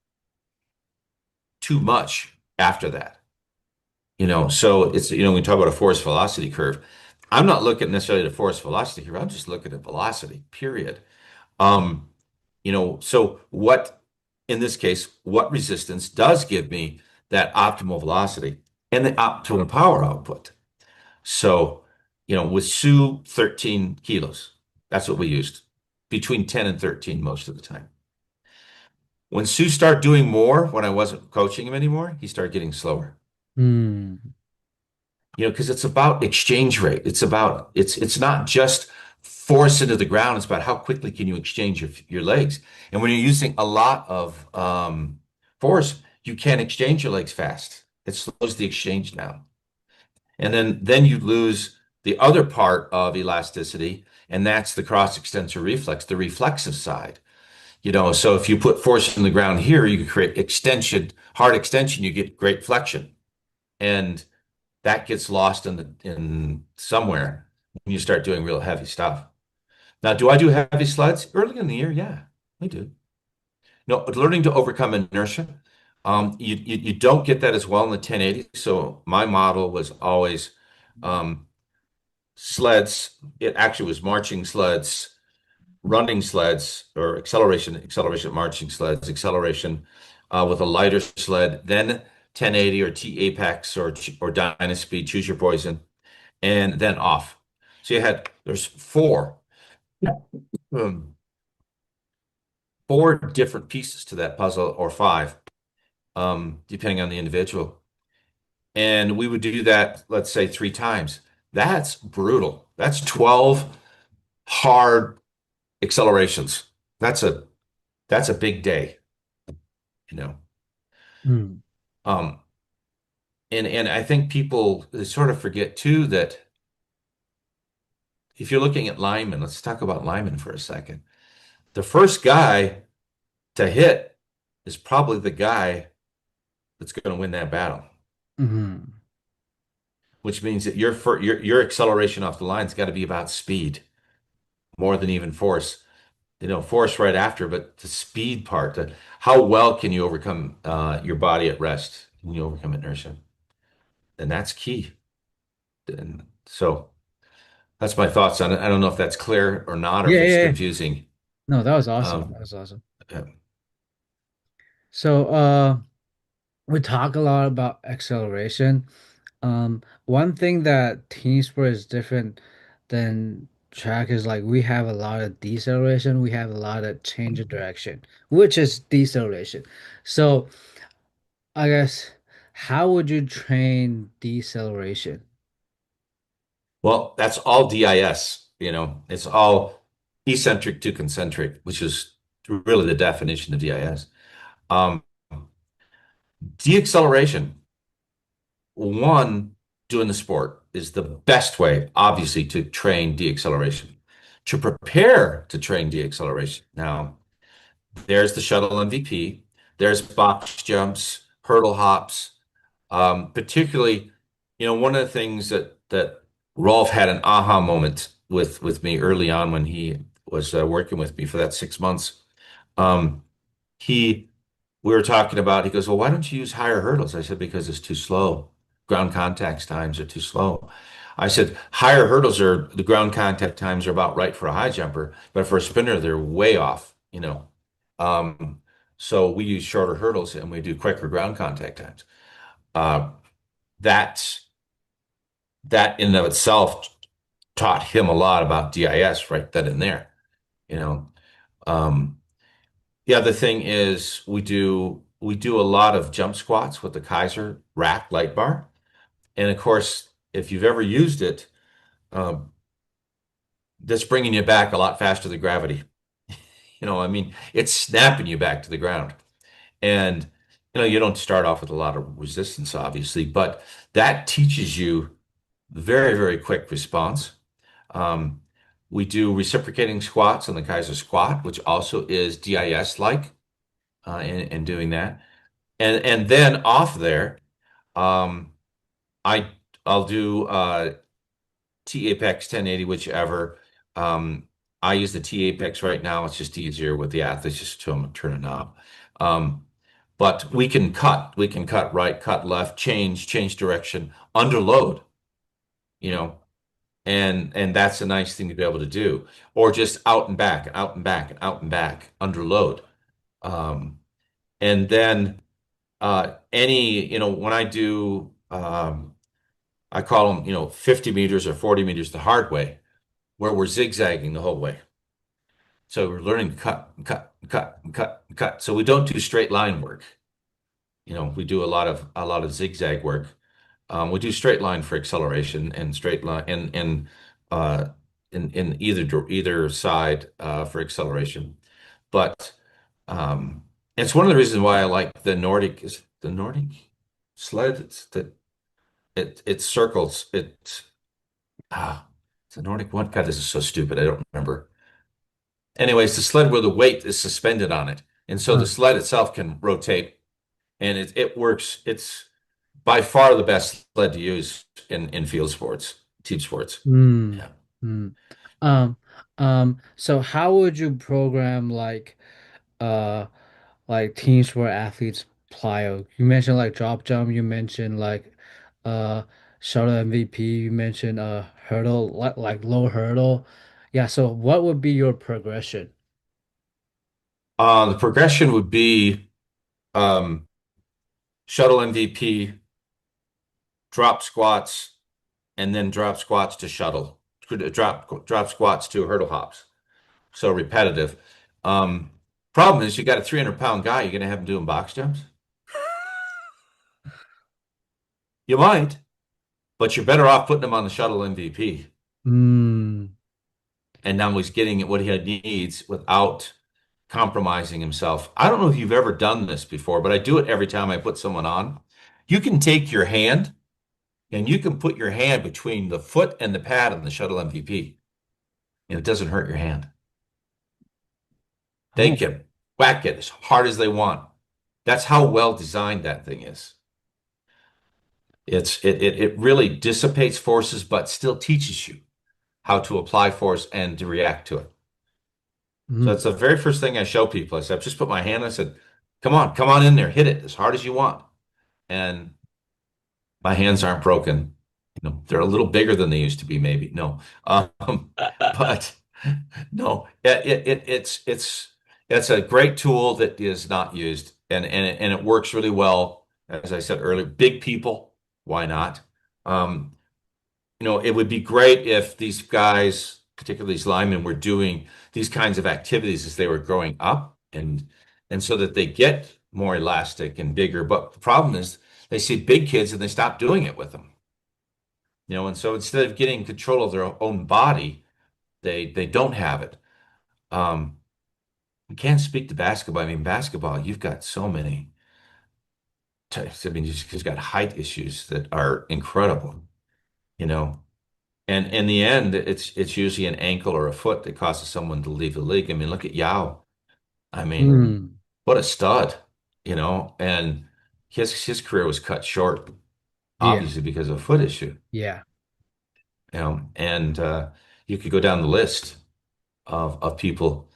A: too much after that. So we talk about a force velocity curve. I'm not looking necessarily at a force velocity curve. I'm just looking at velocity, period. Um, so in this case, what resistance does give me that optimal velocity and the optimal power output? So, with Sue, 13 kilos. That's what we used, between 10 and 13 most of the time. When Sue started doing more, when I wasn't coaching him anymore, he started getting slower.
B: Hmm.
A: Because it's about exchange rate. It's not just force into the ground. It's about how quickly can you exchange your legs. And when you're using a lot of force, you can't exchange your legs fast. It slows the exchange down. And then you lose the other part of elasticity, and that's the cross-extensor reflex, the reflexive side. So if you put force in the ground here, you can create extension, hard extension, you get great flexion. And that gets lost in somewhere when you start doing real heavy stuff. Now, do I do heavy sleds early in the year? Yeah, I do. No, learning to overcome inertia. You don't get that as well in the 1080. So my model was always um, sleds. It actually was marching sleds, running sleds, or acceleration, marching sleds, acceleration with a lighter sled, then 1080 or T Apex or Dynaspeed, choose your poison, and then off. So there's um, four different pieces to that puzzle, or five, depending on the individual. And we would do that, let's say 3 times. That's brutal. That's 12 hard accelerations. That's a that's a big day, you know.
B: Hmm.
A: Um, and I think people they sort of forget too that if you're looking at linemen, let's talk about linemen for a second. The first guy to hit is probably the guy that's going to win that battle,
B: Hmm.
A: which means that your acceleration off the line's got to be about speed more than even force. Force right after, but the speed part, how well can you overcome your body at rest? Can you overcome inertia? And that's key. And so that's my thoughts on it. I don't know if that's clear or not, or
B: Yeah,
A: if it's
B: yeah, yeah.
A: confusing.
B: No, that was awesome.
A: Um,
B: That was awesome.
A: uh,
B: So, we talk a lot about acceleration. One thing that team sport is different than track is like we have a lot of deceleration, we have a lot of change of direction, which is deceleration. So, I guess, how would you train deceleration?
A: well, that's all DIS. It's all eccentric to concentric, which is really the definition of DIS. Um, Deacceleration, one, doing the sport is the best way, obviously, to train deacceleration. To prepare to train deacceleration. Now, there's the shuttle MVP. There's box jumps, hurdle hops. Particularly, one of the things that Rolf had an aha moment with me early on when he was working with me for that 6 months. Um, he we were talking about, he goes, well, why don't you use higher hurdles? I said, because it's too slow. Ground contact times are too slow. I said, the ground contact times are about right for a high jumper, but for a sprinter, they're way off. Um, so we use shorter hurdles and we do quicker ground contact times. Uh, that that in and of itself taught him a lot about DIS right then and there, you know. Um, The other thing is we do a lot of jump squats with the Kaiser rack light bar. And of course, if you've ever used it, um, that's bringing you back a lot faster than gravity. I mean, it's snapping you back to the ground. And you don't start off with a lot of resistance, obviously, but that teaches you very, very quick response. Um, we do reciprocating squats on the Kaiser squat, which also is DIS-like in doing that. And then off there, um, I I'll do T Apex 1080, whichever. Um, I use the T Apex right now. It's just easier with the athletes just to turn a knob. Um, but we can cut right, cut left, change direction under load, you know, and that's a nice thing to be able to do. Or just out and back, out and back, out and back under load. Um, and then when I do I call them, 50 meters or 40 meters the hard way, where we're zigzagging the whole way. So we're learning to cut, cut, cut, cut, cut. So we don't do straight line work. We do a lot of zigzag work. We do straight line for acceleration and straight line uh, in either side for acceleration. But it's one of the reasons why I like the Nordic. Is the Nordic sled? It circles it. Ah, it's a Nordic one. God, this is so stupid. I don't remember. Anyways, the sled where the weight is suspended on it, and so the
B: Uh,
A: sled itself can rotate, and it works. It's by far the best sled to use in field sports, team sports.
B: mm,
A: Yeah.
B: mm. Um, so how would you program uh teams where athletes plyo? You mentioned like drop jump, you mentioned uh shuttle MVP, you mentioned hurdle like low hurdle. Yeah, so what would be your progression?
A: The progression would be um, shuttle MVP, drop squats, and then drop squats to shuttle, drop squats to hurdle hops. So repetitive. Um, Problem is, you got a 300-pound guy. You're going to have him doing box jumps. You might, but you're better off putting him on the shuttle MVP.
B: Mm,
A: And now he's getting what he needs without compromising himself. I don't know if you've ever done this before, but I do it every time I put someone on. You can take your hand and you can put your hand between the foot and the pad on the shuttle MVP, and it doesn't hurt your hand. They
B: oh,
A: can whack it as hard as they want. That's how well designed that thing is. It really dissipates forces, but still teaches you how to apply force and to react to it. So
B: mm,
A: that's the very first thing I show people. I said, just put my hand. I said, come on in there, hit it as hard as you want. And my hands aren't broken. They're a little bigger than they used to be, maybe. No, but no, it's a great tool that is not used, and it works really well. As I said earlier, big people, why not? Um, it would be great if these guys, particularly these linemen, were doing these kinds of activities as they were growing up, and so that they get more elastic and bigger. But the problem is they see big kids and they stop doing it with them. And so instead of getting control of their own body, they don't have it. Um, we can't speak to basketball. I mean, basketball, you've got so many types. I mean, you just got height issues that are incredible, you know. And in the end, it's usually an ankle or a foot that causes someone to leave the league. I mean, look at Yao. I mean,
B: mm,
A: what a stud, and his career was cut short,
B: yeah,
A: obviously because of a foot issue,
B: yeah.
A: and you could go down the list of people.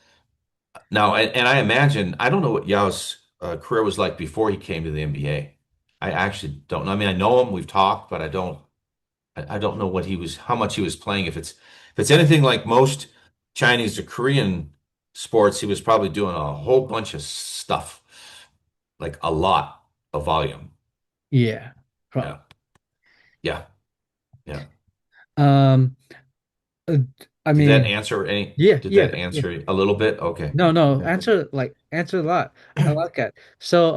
A: Now, and I imagine, I don't know what Yao's career was like before he came to the NBA. I actually don't know. I mean, I know him, we've talked, but I don't know how much he was playing. If it's anything like most Chinese or Korean sports, he was probably doing a whole bunch of stuff, like a lot of volume.
B: Yeah.
A: Yeah, yeah, yeah.
B: Um, uh, I
A: Did that
B: mean,
A: answer any?
B: yeah,
A: Did
B: yeah,
A: that
B: yeah.
A: answer a little bit? Okay.
B: No, no,
A: Okay.
B: answer a lot. I like that. So,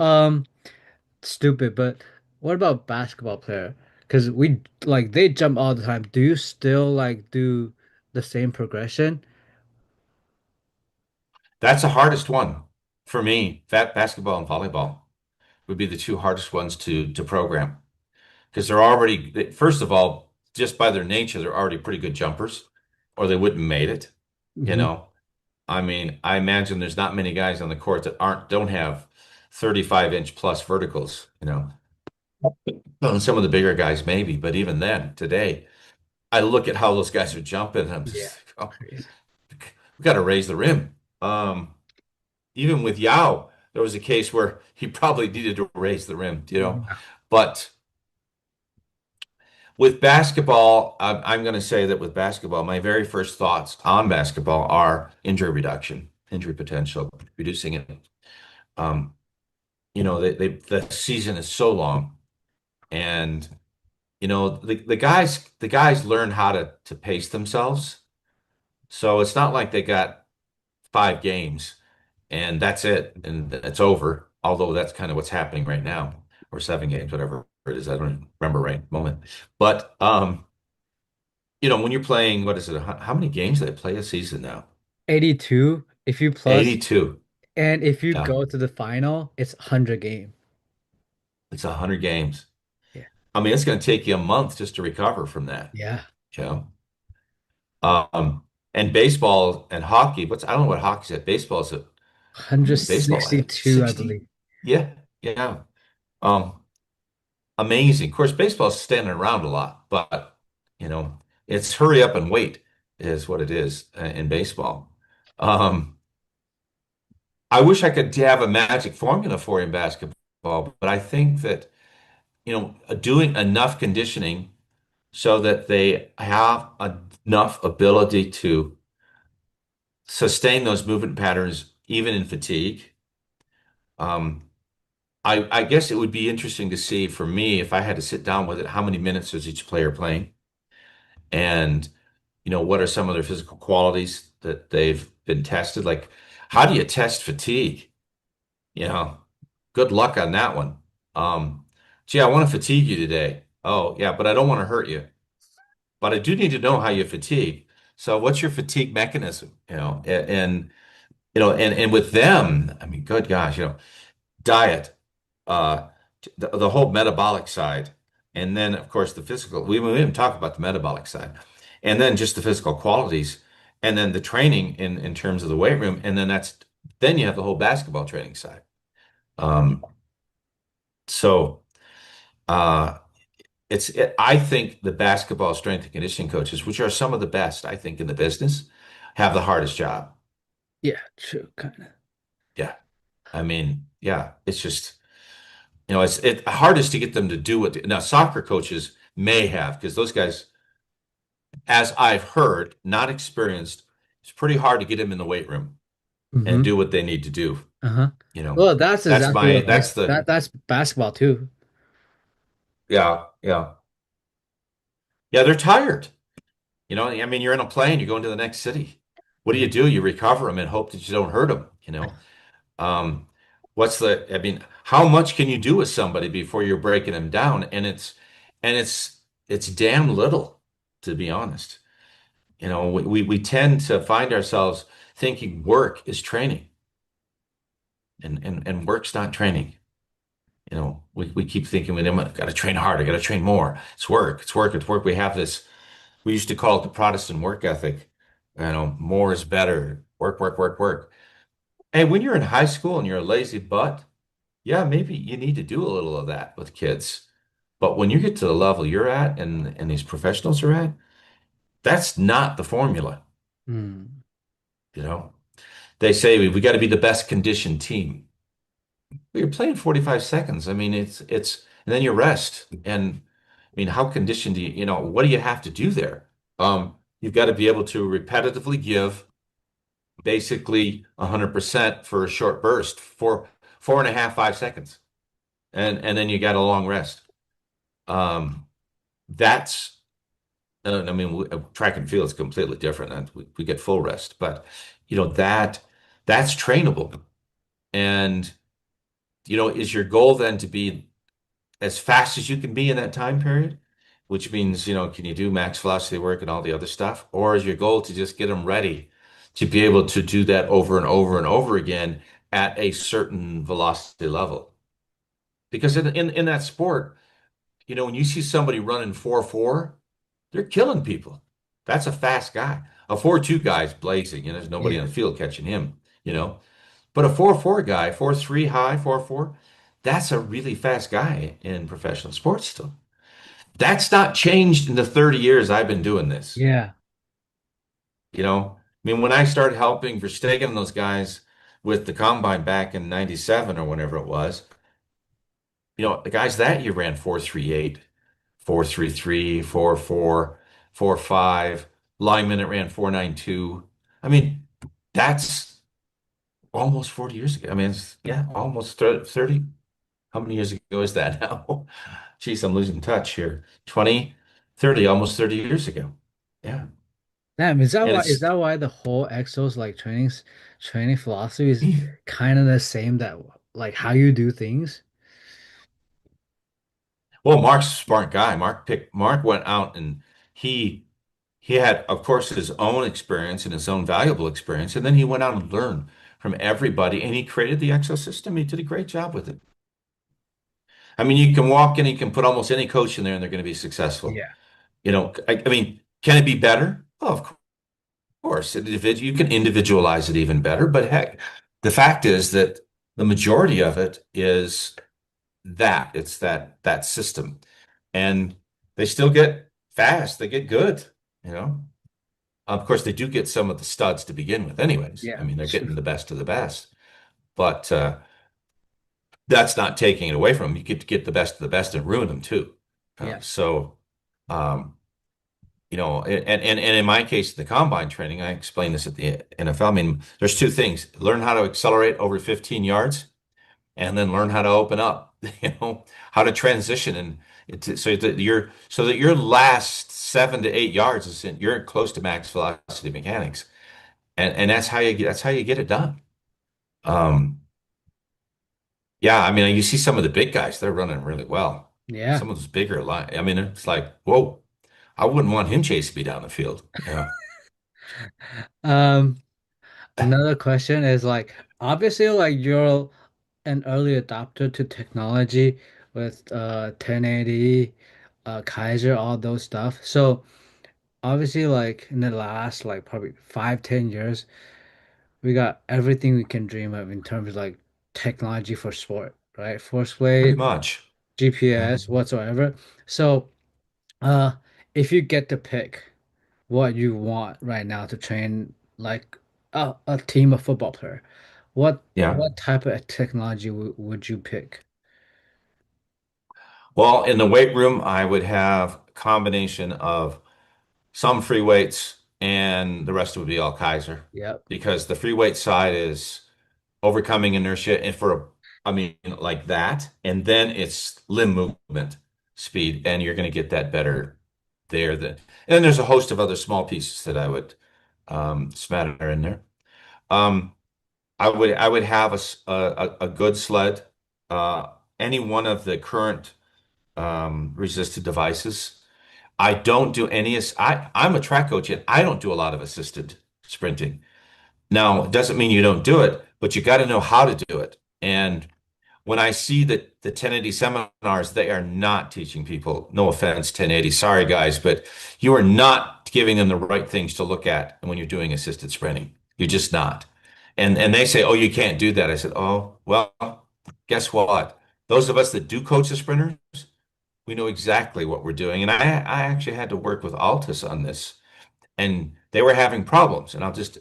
B: stupid, but what about basketball player? Because we like they jump all the time. Do you still like do the same progression?
A: That's the hardest one for me. Fat basketball and volleyball would be the two hardest ones to program because they're already, first of all, just by their nature, they're already pretty good jumpers, or they wouldn't made it, you
B: Hmm.
A: know. I mean, I imagine there's not many guys on the court that don't have 35-inch plus verticals, you know. Well, and some of the bigger guys maybe, but even then, today, I look at how those guys are jumping, and I'm
B: Yeah.
A: just like, oh,
B: Crazy.
A: we got to raise the rim. Even with Yao, there was a case where he probably needed to raise the rim, you know.
B: Yeah.
A: But with basketball, I'm going to say that with basketball, my very first thoughts on basketball are injury reduction, injury potential, reducing it. Um, the season is so long, and the guys learn how to pace themselves. So it's not like they got 5 games and that's it and it's over. Although that's kind of what's happening right now, or 7 games, whatever it is. I don't remember right moment. But when you're playing, what is it? How many games do they play a season now?
B: 82 if you plus,
A: 82.
B: and if you
A: Yeah,
B: go to the final, it's 100 game.
A: it's 100 games.
B: Yeah.
A: I mean, it's going to take you a month just to recover from that.
B: Yeah.
A: You know? And baseball and hockey. I don't know what hockey's at. Baseball's at, what is baseball at?
B: 162, I
A: 60?
B: believe.
A: Yeah, yeah. Um, Amazing. Of course, baseball's standing around a lot, but you know, it's hurry up and wait is what it is in baseball. Um, I wish I could have a magic formula for in basketball, but I think that, doing enough conditioning so that they have enough ability to sustain those movement patterns even in fatigue. Um, I guess it would be interesting to see for me if I had to sit down with it, how many minutes is each player playing? And what are some of their physical qualities that they've been tested? Like, how do you test fatigue? You know, good luck on that one. Um, Gee, I want to fatigue you today. Oh, yeah, but I don't want to hurt you. But I do need to know how you fatigue. So what's your fatigue mechanism? And with them, I mean, good gosh, diet, uh, the whole metabolic side, and then of course the physical. We didn't talk about the metabolic side, and then just the physical qualities, and then the training in terms of the weight room, and then you have the whole basketball training side. Um, so uh, I think the basketball strength and conditioning coaches, which are some of the best, I think, in the business, have the hardest job.
B: Yeah, true, kind of.
A: Yeah, I mean, yeah, it's just. It's hardest to get them to do it. Now, soccer coaches may have, because those guys, as I've heard, not experienced, it's pretty hard to get them in the weight room and
B: Hmm.
A: do what they need to do.
B: Uh-huh.
A: You know,
B: Well, that's
A: that's
B: exactly
A: my,
B: what
A: that's the,
B: that's basketball too.
A: yeah, yeah. Yeah, they're tired. I mean, you're in a plane, you go into the next city. What
B: Yeah.
A: do? You recover them and hope that you don't hurt them. Um, I mean, how much can you do with somebody before you're breaking them down? And it's damn little, to be honest. We tend to find ourselves thinking work is training, and work's not training. We keep thinking we got to train harder, got to train more. It's work, it's work, it's work. We used to call it the Protestant work ethic. More is better. Work, work, work, work. And when you're in high school and you're a lazy butt, yeah, maybe you need to do a little of that with kids. But when you get to the level you're at and these professionals are at, that's not the formula,
B: Mm.
A: you know? They say we got to be the best conditioned team. But you're playing 45 seconds. I mean, and then you rest. And I mean, how conditioned what do you have to do there? You've got to be able to repetitively give basically 100% for a short burst for 4.5, 5 seconds. And then you got a long rest. Um, that's, I mean, track and field is completely different. And we get full rest, but that's trainable. And is your goal then to be as fast as you can be in that time period, which means, can you do max velocity work and all the other stuff? Or is your goal to just get them ready to be able to do that over and over and over again at a certain velocity level? Because in that sport, when you see somebody running 4.4, they're killing people. That's a fast guy. A 4.2 guy is blazing, and there's nobody
B: Yeah.
A: on the field catching him, you know. But a 4.4 guy, 4.3 high, 4.4, that's a really fast guy in professional sports still. That's not changed in the 30 years I've been doing this.
B: Yeah.
A: I mean, when I started helping Verstegen and those guys with the combine back in 97 or whenever it was, the guys that year ran 4.38, 4.33, 4.4, 4.5, linemen that ran 4.92. I mean, that's almost 40 years ago. I mean, yeah, almost 30. How many years ago is that now? Geez, I'm losing touch here. 20, 30, almost 30 years ago. Yeah.
B: Damn,
A: And
B: is
A: it's,
B: that why the whole Exos like training philosophy is kind of the same that like how you do things?
A: well, Mark's a smart guy. Mark went out and he he had, of course, his own experience and his own valuable experience, and then he went out and learned from everybody, and he created the exosystem. He did a great job with it. I mean, you can walk in, you can put almost any coach in there, and they're going to be successful.
B: Yeah.
A: I mean, can it be better? Oh, of course, you can individualize it even better. But heck, the fact is that the majority of it is that it's that system, and they still get fast. They get good. You know. Of course, they do get some of the studs to begin with, anyways. I
B: Yeah.
A: mean, they're getting the best of the best, but that's not taking it away from them. You get to get the best of the best and ruin them too.
B: Yeah.
A: So, um, and in my case, the combine training, I explained this at the NFL. I mean, there's two things: learn how to accelerate over 15 yards, and then learn how to open up. How to transition so that your last 7 to 8 yards you're close to max velocity mechanics. And that's how you get it done. Um, yeah, I mean, you see some of the big guys, they're running really well.
B: Yeah.
A: Some of those bigger line, I mean, it's like, whoa, I wouldn't want him chasing me down the field. Yeah.
B: Um, Another question is like obviously like you're an early adopter to technology with 1080, Kaiser, all those stuff. So obviously like in the last like probably 5, 10 years, we got everything we can dream of in terms of like technology for sport, right? Force
A: Pretty
B: plate,
A: much. Yeah.
B: GPS, whatsoever. So uh if you get to pick what you want right now to train like a team of football player,
A: Yeah.
B: what type of technology would you pick?
A: Well, in the weight room, I would have a combination of some free weights and the rest would be all Kaiser
B: Yep.
A: because the free weight side is overcoming inertia and I mean, like that. And then it's limb movement speed, and you're going to get that better there. And then there's a host of other small pieces that I would smatter in there. Um, I would have a good sled, uh, any one of the current resisted devices. I don't do any. I'm a track coach, and I don't do a lot of assisted sprinting. Now, it doesn't mean you don't do it, but you got to know how to do it. And when I see that the 1080 seminars, they are not teaching people, no offense, 1080, sorry guys, but you are not giving them the right things to look at when you're doing assisted sprinting. You're just not. And they say, oh, you can't do that. I said, oh, well, guess what? Those of us that do coach the sprinters, we know exactly what we're doing. And I actually had to work with Altus on this, and they were having problems. And this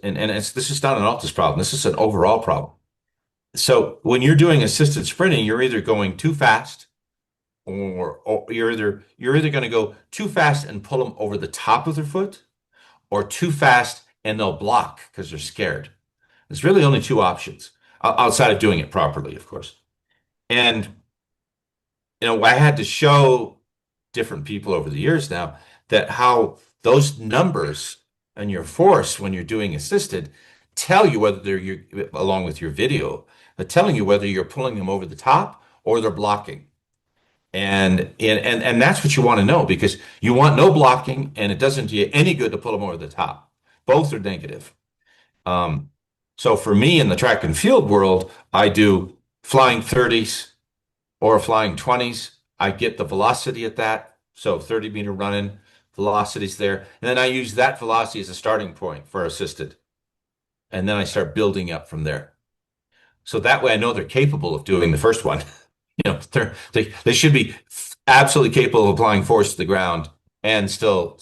A: is not an Altus problem. This is an overall problem. So when you're doing assisted sprinting, you're either going too fast or you're either going to go too fast and pull them over the top of their foot or too fast and they'll block because they're scared. There's really only two options outside of doing it properly, of course. And I had to show different people over the years now that how those numbers and your force when you're doing assisted tell you whether along with your video, telling you whether you're pulling them over the top or they're blocking. And that's what you want to know because you want no blocking and it doesn't do you any good to pull them over the top. Both are negative. Um, so for me in the track and field world, I do flying 30s or flying 20s. I get the velocity at that. So 30-meter running, velocity's there. And then I use that velocity as a starting point for assisted. And then I start building up from there. So that way I know they're capable of doing the first one. They should be absolutely capable of applying force to the ground and still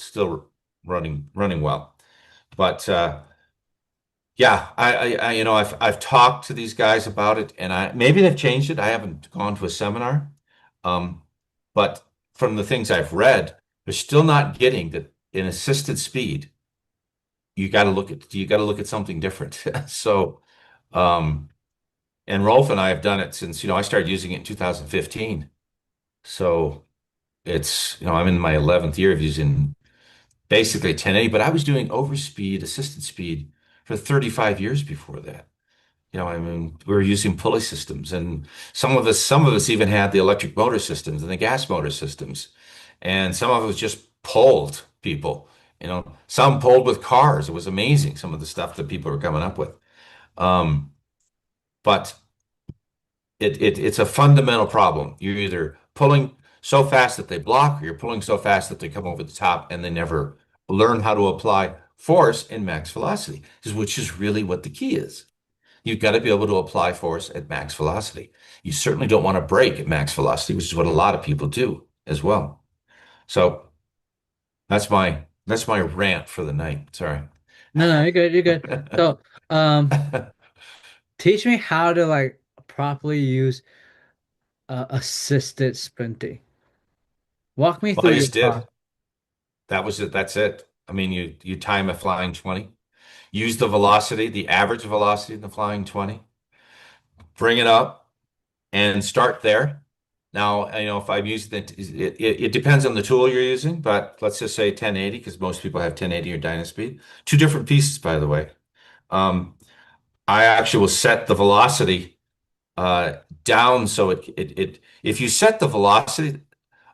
A: running well. But yeah, I've talked to these guys about it, and I maybe they've changed it. I haven't gone to a seminar, um, but from the things I've read, they're still not getting that in assisted speed. You got to look at something different. So, um, and Rolf and I have done it since I started using it in 2015. So I'm in my 11th year of using basically 1080, but I was doing overspeed, assisted speed for 35 years before that. I mean, we were using pulley systems, and some of us even had the electric motor systems and the gas motor systems, and some of it was just pulled people. Some pulled with cars. It was amazing some of the stuff that people were coming up with. Um, but it's a fundamental problem. You're either pulling so fast that they block, or you're pulling so fast that they come over the top, and they never learn how to apply force in max velocity, which is really what the key is. You've got to be able to apply force at max velocity. You certainly don't want to brake at max velocity, which is what a lot of people do as well. So that's my rant for the night. Sorry.
B: No, no, you're good, you're good. So, teach me how to like properly use assisted sprinting. Walk me
A: Well,
B: through
A: I
B: your
A: just did.
B: process.
A: That was it. That's it. I mean, you time a flying 20, use the velocity, the average velocity in the flying 20, bring it up and start there. Now, if I'm using it depends on the tool you're using, but let's just say 1080 because most people have 1080 or Dynaspeed. Two different pieces, by the way. Um, I actually will set the velocity down so if you set the velocity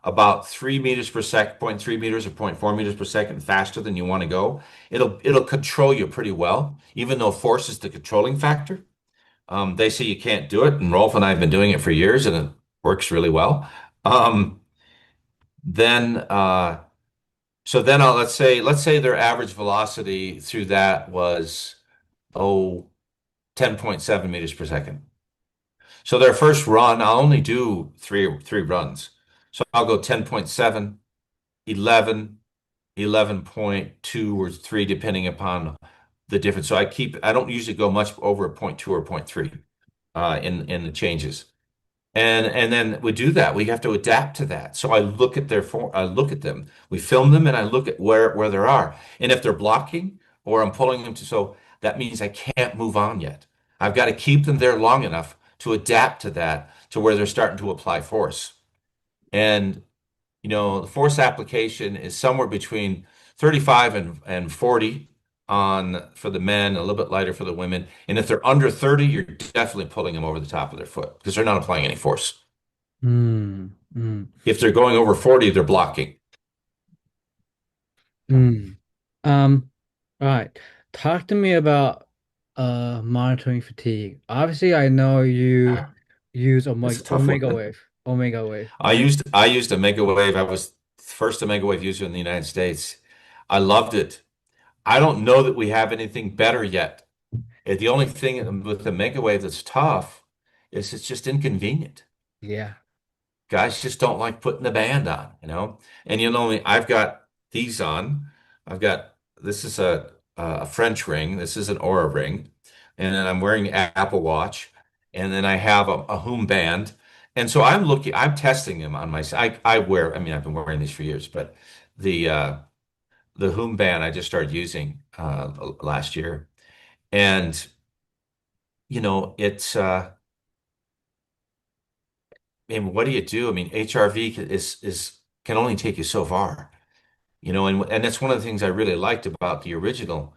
A: about 3 meters per second, 0.3 meters or 0.4 meters per second faster than you want to go, it'll control you pretty well, even though force is the controlling factor. They say you can't do it, and Rolf and I have been doing it for years, and it works really well. Um, then so then let's say their average velocity through that was oh 10.7 meters per second. So their first run, I'll only do three runs. So I'll go 10.7, 11, 11.2 or 3, depending upon the difference. So I don't usually go much over a point 0.2 or point 0.3 in the changes. And then we do that. We have to adapt to that. So I look at them. We film them and I look at where they are. And if they're blocking or I'm pulling them so that means I can't move on yet. I've got to keep them there long enough to adapt to that to where they're starting to apply force. And the force application is somewhere between 35 and 40 on for the men, a little bit lighter for the women. And if they're under 30, you're definitely pulling them over the top of their foot because they're not applying any force.
B: Mm, mm,
A: If they're going over 40, they're blocking.
B: mm. Um, all right. Talk to me about monitoring fatigue. Obviously, I know you use
A: It's a tough
B: Omega
A: one.
B: Wave. Omega Wave.
A: I used a Mega Wave. I was the first Mega Wave user in the United States. I loved it. I don't know that we have anything better yet. The only thing with the Mega Wave that's tough is it's just inconvenient.
B: Yeah.
A: Guys just don't like putting the band on. And I've got these on. This is a French ring. This is an Aura ring, and then I'm wearing an Apple Watch, and then I have a Hoom band, and so I'm testing them on my. I wear. I mean, I've been wearing these for years, but the uh, the Hoom band I just started using last year, and it's. I mean, what do you do? I mean, HRV is can only take you so far. And that's one of the things I really liked about the original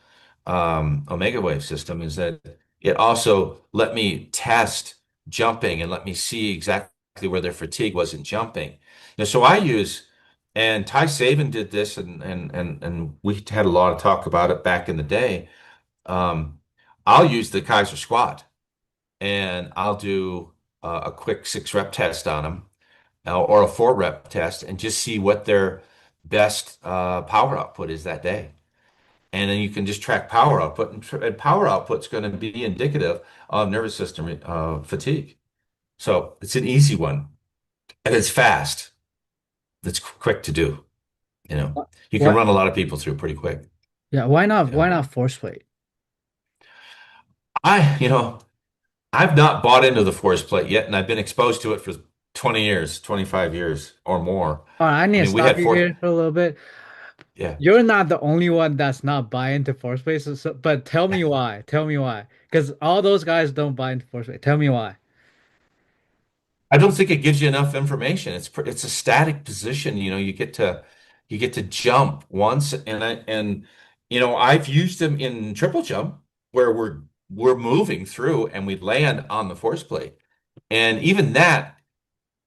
A: Omega Wave system is that it also let me test jumping and let me see exactly where their fatigue wasn't jumping. So I use, and Ty Saban did this, and we had a lot of talk about it back in the day. Um, I'll use the Kaiser squat, and I'll do a quick 6 rep test on them or a 4 rep test and just see what their best power output is that day. And then you can just track power output, and power output's going to be indicative of nervous system fatigue. So it's an easy one, and it's fast. It's quick to do. You know, you can
B: What?
A: run a lot of people through pretty quick.
B: Yeah, why not?
A: You know,
B: Why not force plate?
A: you know, I've not bought into the force plate yet, and I've been exposed to it for 20 years, 25 years or more.
B: All right, I
A: I
B: need to
A: mean, we
B: stop
A: had
B: you
A: force,
B: here for a little bit.
A: yeah.
B: You're not the only one that's not buying into force plate, but tell me why. Tell me why. Because all those guys don't buy into force plate. Tell me why.
A: I don't think it gives you enough information. It's a static position. You get to jump once, I've used them in triple jump where we're moving through and we land on the force plate, and even that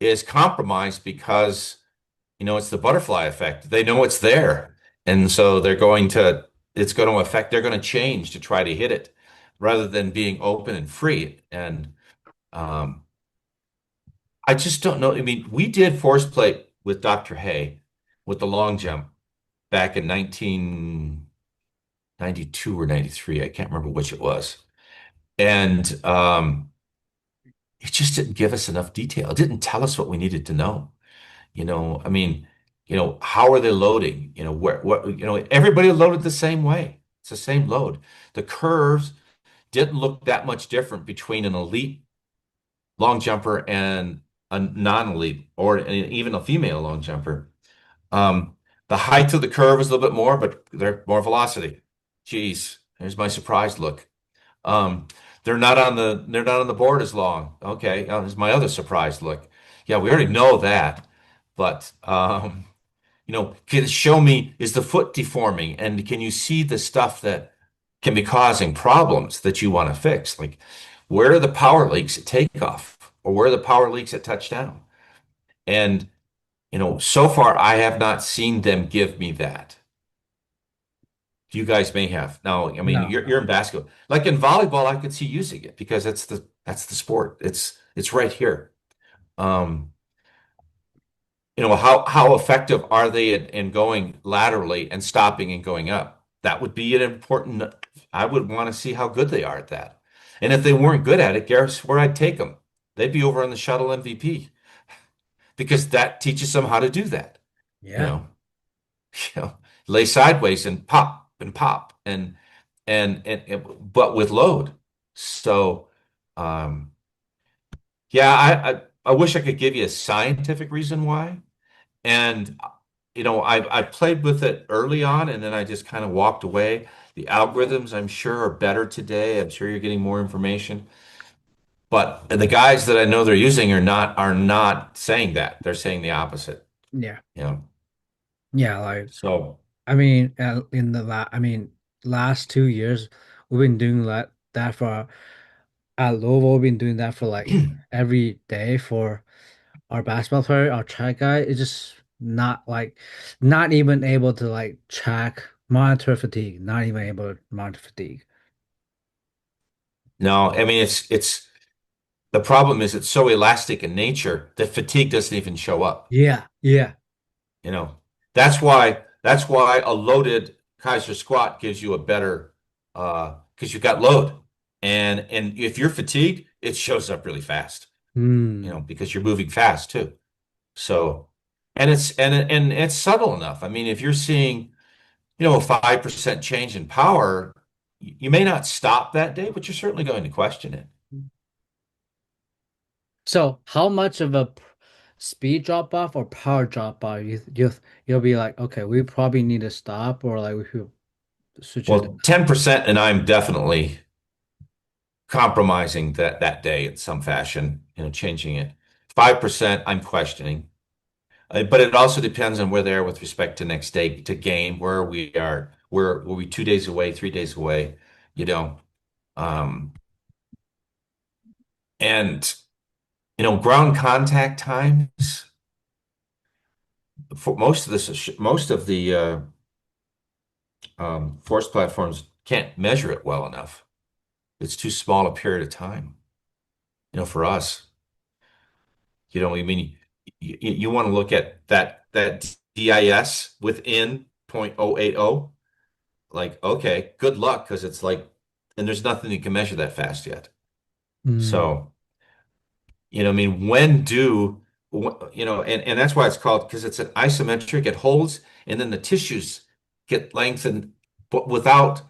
A: is compromised because it's the butterfly effect. They know it's there, and so it's going to affect. They're going to change to try to hit it rather than being open and free. And um, I just don't know. I mean, we did force plate with Dr. Hay with the long jump back in 1992 or 93. I can't remember which it was. And it just didn't give us enough detail. It didn't tell us what we needed to know. I mean, how are they loading? Everybody loaded the same way. It's the same load. The curves didn't look that much different between an elite long jumper and a non-elite or even a female long jumper. Um, the height of the curve is a little bit more, but they're more velocity. Geez, there's my surprised look. Um, they're not on the board as long. Okay, there's my other surprised look. Yeah, we already know that, but can it show me, is the foot deforming, and can you see the stuff that can be causing problems that you want to fix? Like, where are the power leaks at takeoff, or where are the power leaks at touchdown? And so far I have not seen them give me that. You guys may have. Now, I mean,
B: No,
A: you're
B: no.
A: in basketball. Like in volleyball, I could see using it because that's the sport. It's right here. Um, how effective are they in going laterally and stopping and going up? That would be an important. I would want to see how good they are at that. And if they weren't good at it, guess where I'd take them? They'd be over on the Shuttle MVP because that teaches them how to do that. You
B: Yeah.
A: know, you know, lay sideways and pop but with load. So, um, yeah, I wish I could give you a scientific reason why. And I played with it early on, and then I just kind of walked away. The algorithms, I'm sure, are better today. I'm sure you're getting more information. But the guys that I know they're using are not saying that. They're saying the opposite.
B: Yeah.
A: You know.
B: Yeah, like
A: So
B: I mean, in the last 2 years, we've been doing that for at Louisville. We've been doing that for like every day for our basketball player, our track guy. It's just not even able to like monitor fatigue. Not even able to monitor fatigue.
A: no, I mean it's the problem is it's so elastic in nature that fatigue doesn't even show up.
B: Yeah, yeah.
A: You know, that's why a loaded Kaiser squat gives you a better because you've got load. And if you're fatigued, it shows up really fast,
B: Hmm.
A: because you're moving fast too. So and it's subtle enough. I mean, if you're seeing, a 5% change in power, you may not stop that day, but you're certainly going to question it.
B: So, how much of a speed drop off or power drop off you'll be like, okay, we probably need to stop, or like we should switch it.
A: Well, 10%, and I'm definitely compromising that day in some fashion, changing it. 5%, I'm questioning. But it also depends on where they are with respect to next day to game, where we are. Were we 2 days away, 3 days away, you know? Um, and ground contact times for most of the force platforms can't measure it well enough. It's too small a period of time, for us. I mean, you want to look at that DIS within 0.080, like, okay, good luck, because it's like, and there's nothing you can measure that fast yet.
B: Mm.
A: So, I mean, when do, and that's why it's called, because it's an isometric, it holds, and then the tissues get lengthened, but without,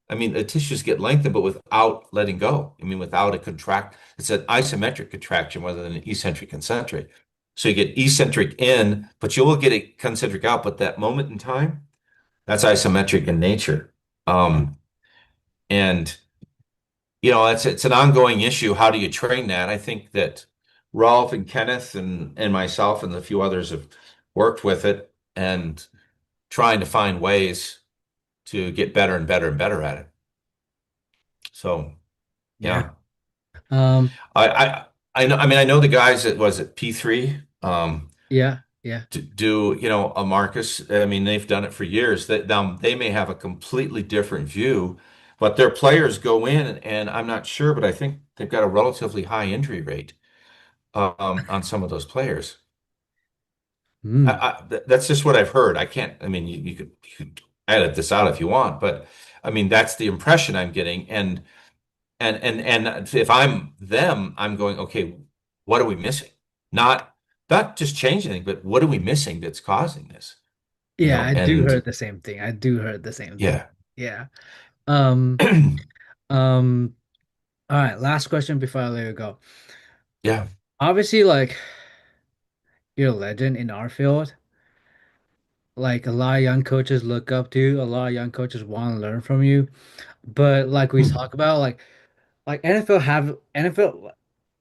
A: I mean, the tissues get lengthened, but without letting go. I mean, without a contract, it's an isometric contraction rather than an eccentric concentric. So you get eccentric in, but you will get a concentric out, but that moment in time, that's isometric in nature. And it's an ongoing issue. How do you train that? I think that Rolf and Kenneth and myself and a few others have worked with it and trying to find ways to get better and better and better at it. So
B: Yeah.
A: yeah,
B: Um,
A: I know. I mean, I know the guys that was at P3
B: yeah, yeah,
A: do a Marcus. I mean, they've done it for years. That now they may have a completely different view, but their players go in, and I'm not sure, but I think they've got a relatively high injury rate on some of those players.
B: mm,
A: That's just what I've heard. I can't, I mean, you could edit this out if you want, but I mean, that's the impression I'm getting. And if I'm them, I'm going, okay, what are we missing? Not, not just change anything, but what are we missing that's causing this?
B: yeah. I do
A: And
B: heard the same thing. I do heard the same thing.
A: yeah.
B: Yeah. Um, um. All right. Last question before I let you go.
A: Yeah.
B: Obviously, like you're a legend in our field. Like a lot of young coaches look up to you. A lot of young coaches want to learn from you. But like we talk about, like NFL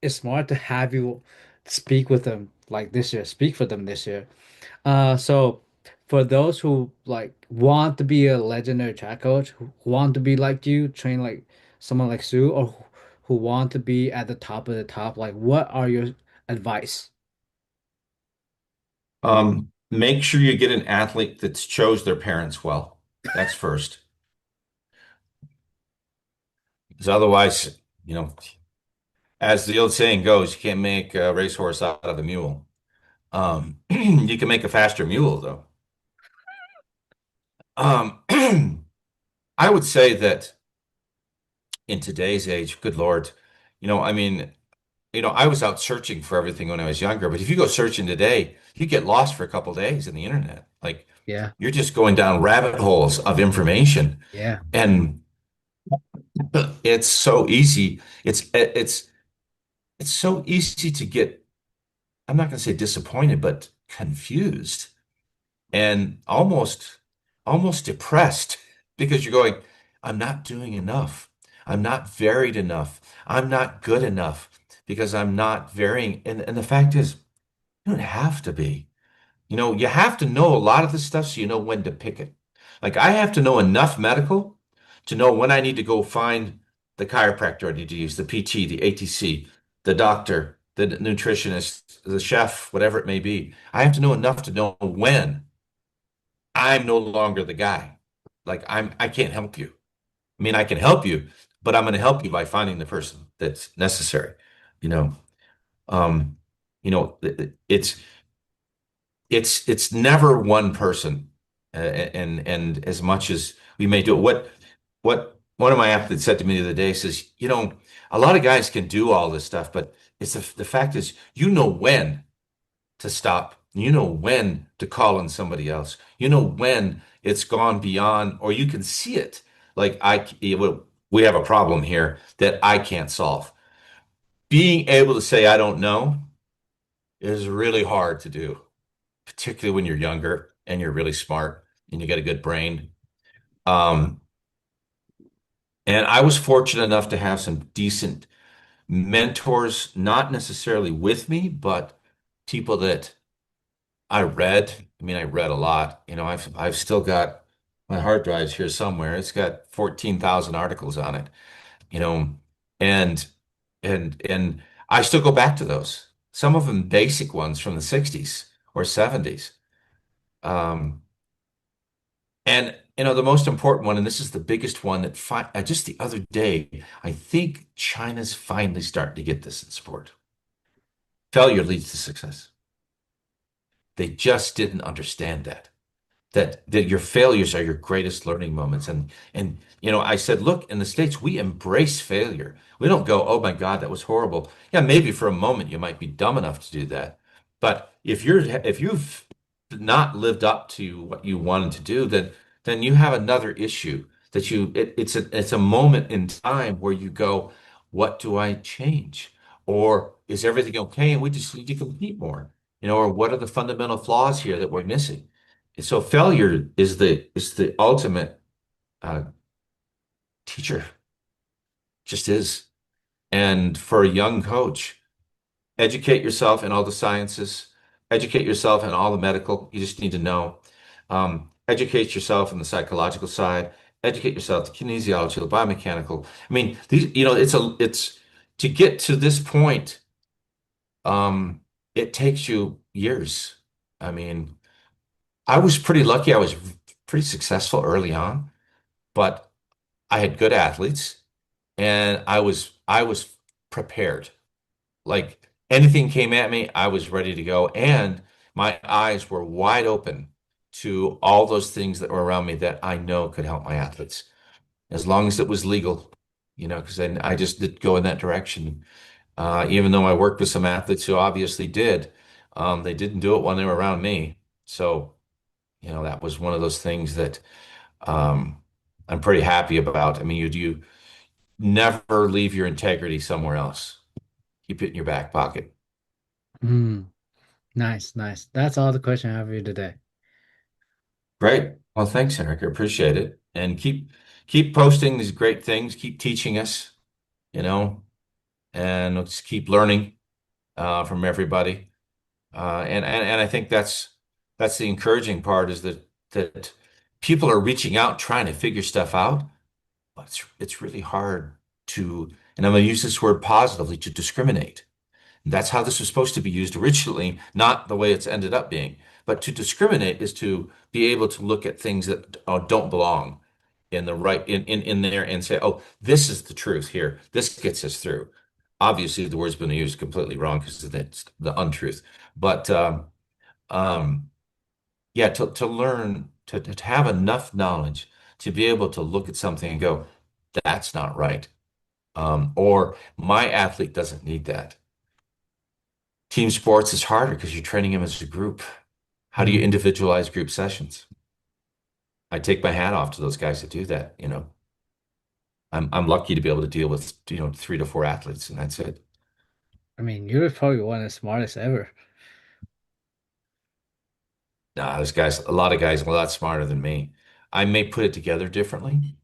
B: is smart to have you speak with them like this year, speak for them this year. So for those who like want to be a legendary track coach, who want to be like you, train like someone like Sue, or who want to be at the top of the top, like what are your advice?
A: Make sure you get an athlete that chose their parents well. That's first. Because otherwise, you know, as the old saying goes, you can't make a racehorse out of a mule. You can make a faster mule, though. Um, I would say that in today's age, good Lord, I mean, I was out searching for everything when I was younger, but if you go searching today, you get lost for a couple days in the internet. Like
B: Yeah,
A: you're just going down rabbit holes of information,
B: yeah,
A: and it's so easy. It's so easy to get, I'm not going to say disappointed, but confused and almost depressed because you're going, I'm not doing enough. I'm not varied enough. I'm not good enough because I'm not varying. And the fact is, you don't have to be. You have to know a lot of this stuff so you know when to pick it. Like I have to know enough medical to know when I need to go find the chiropractor I need to use, the PT, the ATC, the doctor, the nutritionist, the chef, whatever it may be. I have to know enough to know when I'm no longer the guy. Like I can't help you. I mean, I can help you, but I'm going to help you by finding the person that's necessary. You know, um, it's never one person, and as much as we may do it, what one of my athletes said to me the other day says, a lot of guys can do all this stuff, but it's the fact is, when to stop. You know when to call on somebody else. You know when it's gone beyond, or you can see it. Like we have a problem here that I can't solve. Being able to say I don't know is really hard to do, particularly when you're younger and you're really smart and you got a good brain. Um, and I was fortunate enough to have some decent mentors, not necessarily with me, but people that I read. I mean, I read a lot. I've still got my hard drives here somewhere. It's got 14,000 articles on it, you know, and and I still go back to those. Some of them basic ones from the 60s or 70s. Um, and the most important one, and this is the biggest one that just the other day, I think China's finally starting to get this in sport. Failure leads to success. They just didn't understand that your failures are your greatest learning moments. And I said, look, in the States, we embrace failure. We don't go, oh my God, that was horrible. Yeah, maybe for a moment you might be dumb enough to do that. But if you've not lived up to what you wanted to do, then you have another issue that it's a moment in time where you go, what do I change? Or is everything okay? And we just need to compete more, or what are the fundamental flaws here that we're missing? So failure is the ultimate uh, teacher, just is. And for a young coach, educate yourself in all the sciences, educate yourself in all the medical. You just need to know. Educate yourself in the psychological side. Educate yourself the kinesiology, the biomechanical. I mean, it's to get to this point. It takes you years. I mean, I was pretty lucky. I was pretty successful early on, but I had good athletes and I was prepared. Like anything came at me, I was ready to go. And my eyes were wide open to all those things that were around me that I know could help my athletes, as long as it was legal, because I just did go in that direction. Even though I worked with some athletes who obviously did, they didn't do it when they were around me. So, that was one of those things that um, I'm pretty happy about. I mean, you never leave your integrity somewhere else. Keep it in your back pocket.
B: Hmm. Nice, nice. That's all the question I have for you today.
A: Great. Well, thanks, Eric. I appreciate it. And keep posting these great things. Keep teaching us, you know, and let's keep learning from everybody. And I think that's the encouraging part is that people are reaching out trying to figure stuff out, but it's really hard to, and I'm going to use this word positively, to discriminate. That's how this was supposed to be used originally, not the way it's ended up being. But to discriminate is to be able to look at things that don't belong in the right in there and say, oh, this is the truth here. This gets us through. Obviously, the word's been used completely wrong because that's the untruth. But um, yeah, to learn to have enough knowledge to be able to look at something and go, that's not right. Or my athlete doesn't need that. Team sports is harder because you're training them as a group. How do you
B: Hmm.
A: individualize group sessions? I take my hat off to those guys that do that. I'm lucky to be able to deal with, 3 to 4 athletes, and that's it.
B: I mean, you're probably one of the smartest ever.
A: Nah, there's guys, a lot of guys a lot smarter than me. I may put it together differently.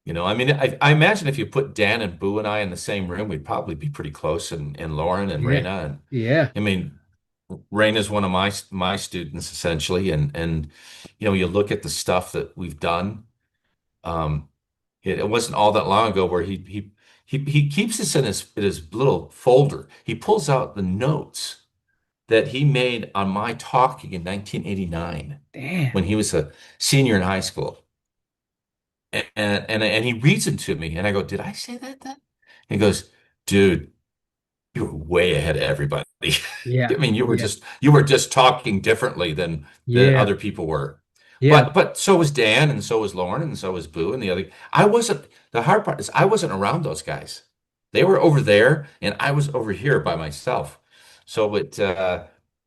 A: I mean, I imagine if you put Dan and Boo and I in the same room, we'd probably be pretty close, and Lauren and
B: Yeah.
A: Raina. And
B: Yeah.
A: I mean, Raina's one of my students essentially, and you look at the stuff that we've done. Um, it wasn't all that long ago where he keeps this in his little folder. He pulls out the notes that he made on my talking in 1989
B: Damn.
A: when he was a senior in high school. And he reads them to me, and I go, "Did I say that then?" He goes, "Dude, you were way ahead of everybody." I
B: Yeah.
A: mean,
B: Yeah.
A: you were just talking differently than
B: Yeah.
A: other people were.
B: Yeah.
A: But so was Dan, and so was Lauren, and so was Boo, and the other. I wasn't. The hard part is I wasn't around those guys. They were over there, and I was over here by myself. So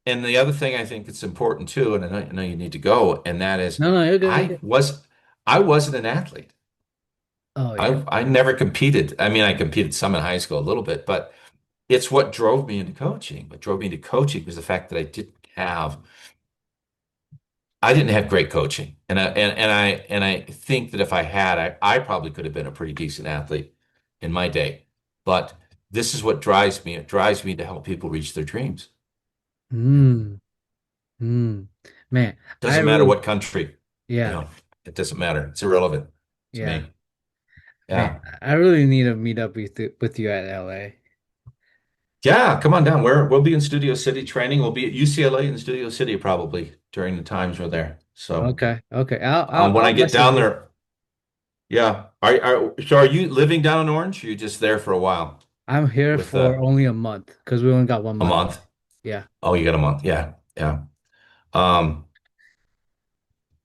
A: and the other thing I think it's important too, and I know you need to go, and that is
B: No, no, you're good. You're
A: I
B: good.
A: was I wasn't an athlete.
B: Oh yeah.
A: I never competed. I mean, I competed some in high school a little bit, but it's what drove me into coaching. What drove me into coaching was the fact that I didn't have great coaching. And I think that if I had, I probably could have been a pretty decent athlete in my day. But this is what drives me. It drives me to help people reach their dreams.
B: Hmm. Hmm. Man, I
A: Doesn't matter
B: really,
A: what country, you
B: yeah,
A: know, it doesn't matter. It's irrelevant to
B: yeah.
A: me.
B: Man,
A: Yeah.
B: I really need to meet up with you at LA.
A: Yeah, come on down. We'll be in Studio City training. We'll be at UCLA in Studio City probably during the times we're there. So
B: Okay. Okay. I'll
A: when
B: I'll
A: I get
B: message
A: down
B: you.
A: there, yeah. So are you living down in Orange? Or are you just there for a while
B: I'm here
A: with
B: for only a month because we only got one
A: a
B: month left.
A: month?
B: Yeah.
A: Oh, you got a month. Yeah, yeah. Um,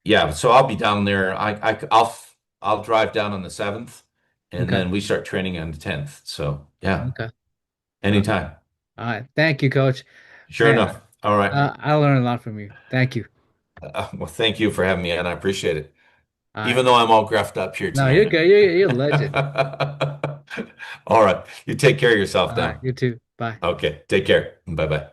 A: yeah, so I'll be down there. I'll drive down on the 7th, and
B: Okay.
A: then we start training on the 10th. So yeah,
B: Okay. All
A: anytime.
B: right. Thank you, Coach.
A: Sure
B: Man,
A: enough. All right.
B: I learned a lot from you. Thank you.
A: Well, thank you for having me, and I appreciate it.
B: All right.
A: Even though I'm all greffed up here
B: No, you're
A: tonight.
B: good. You're a legend.
A: All right. You take care of yourself
B: All right.
A: now.
B: You too. Bye.
A: Okay. Take care. Bye bye.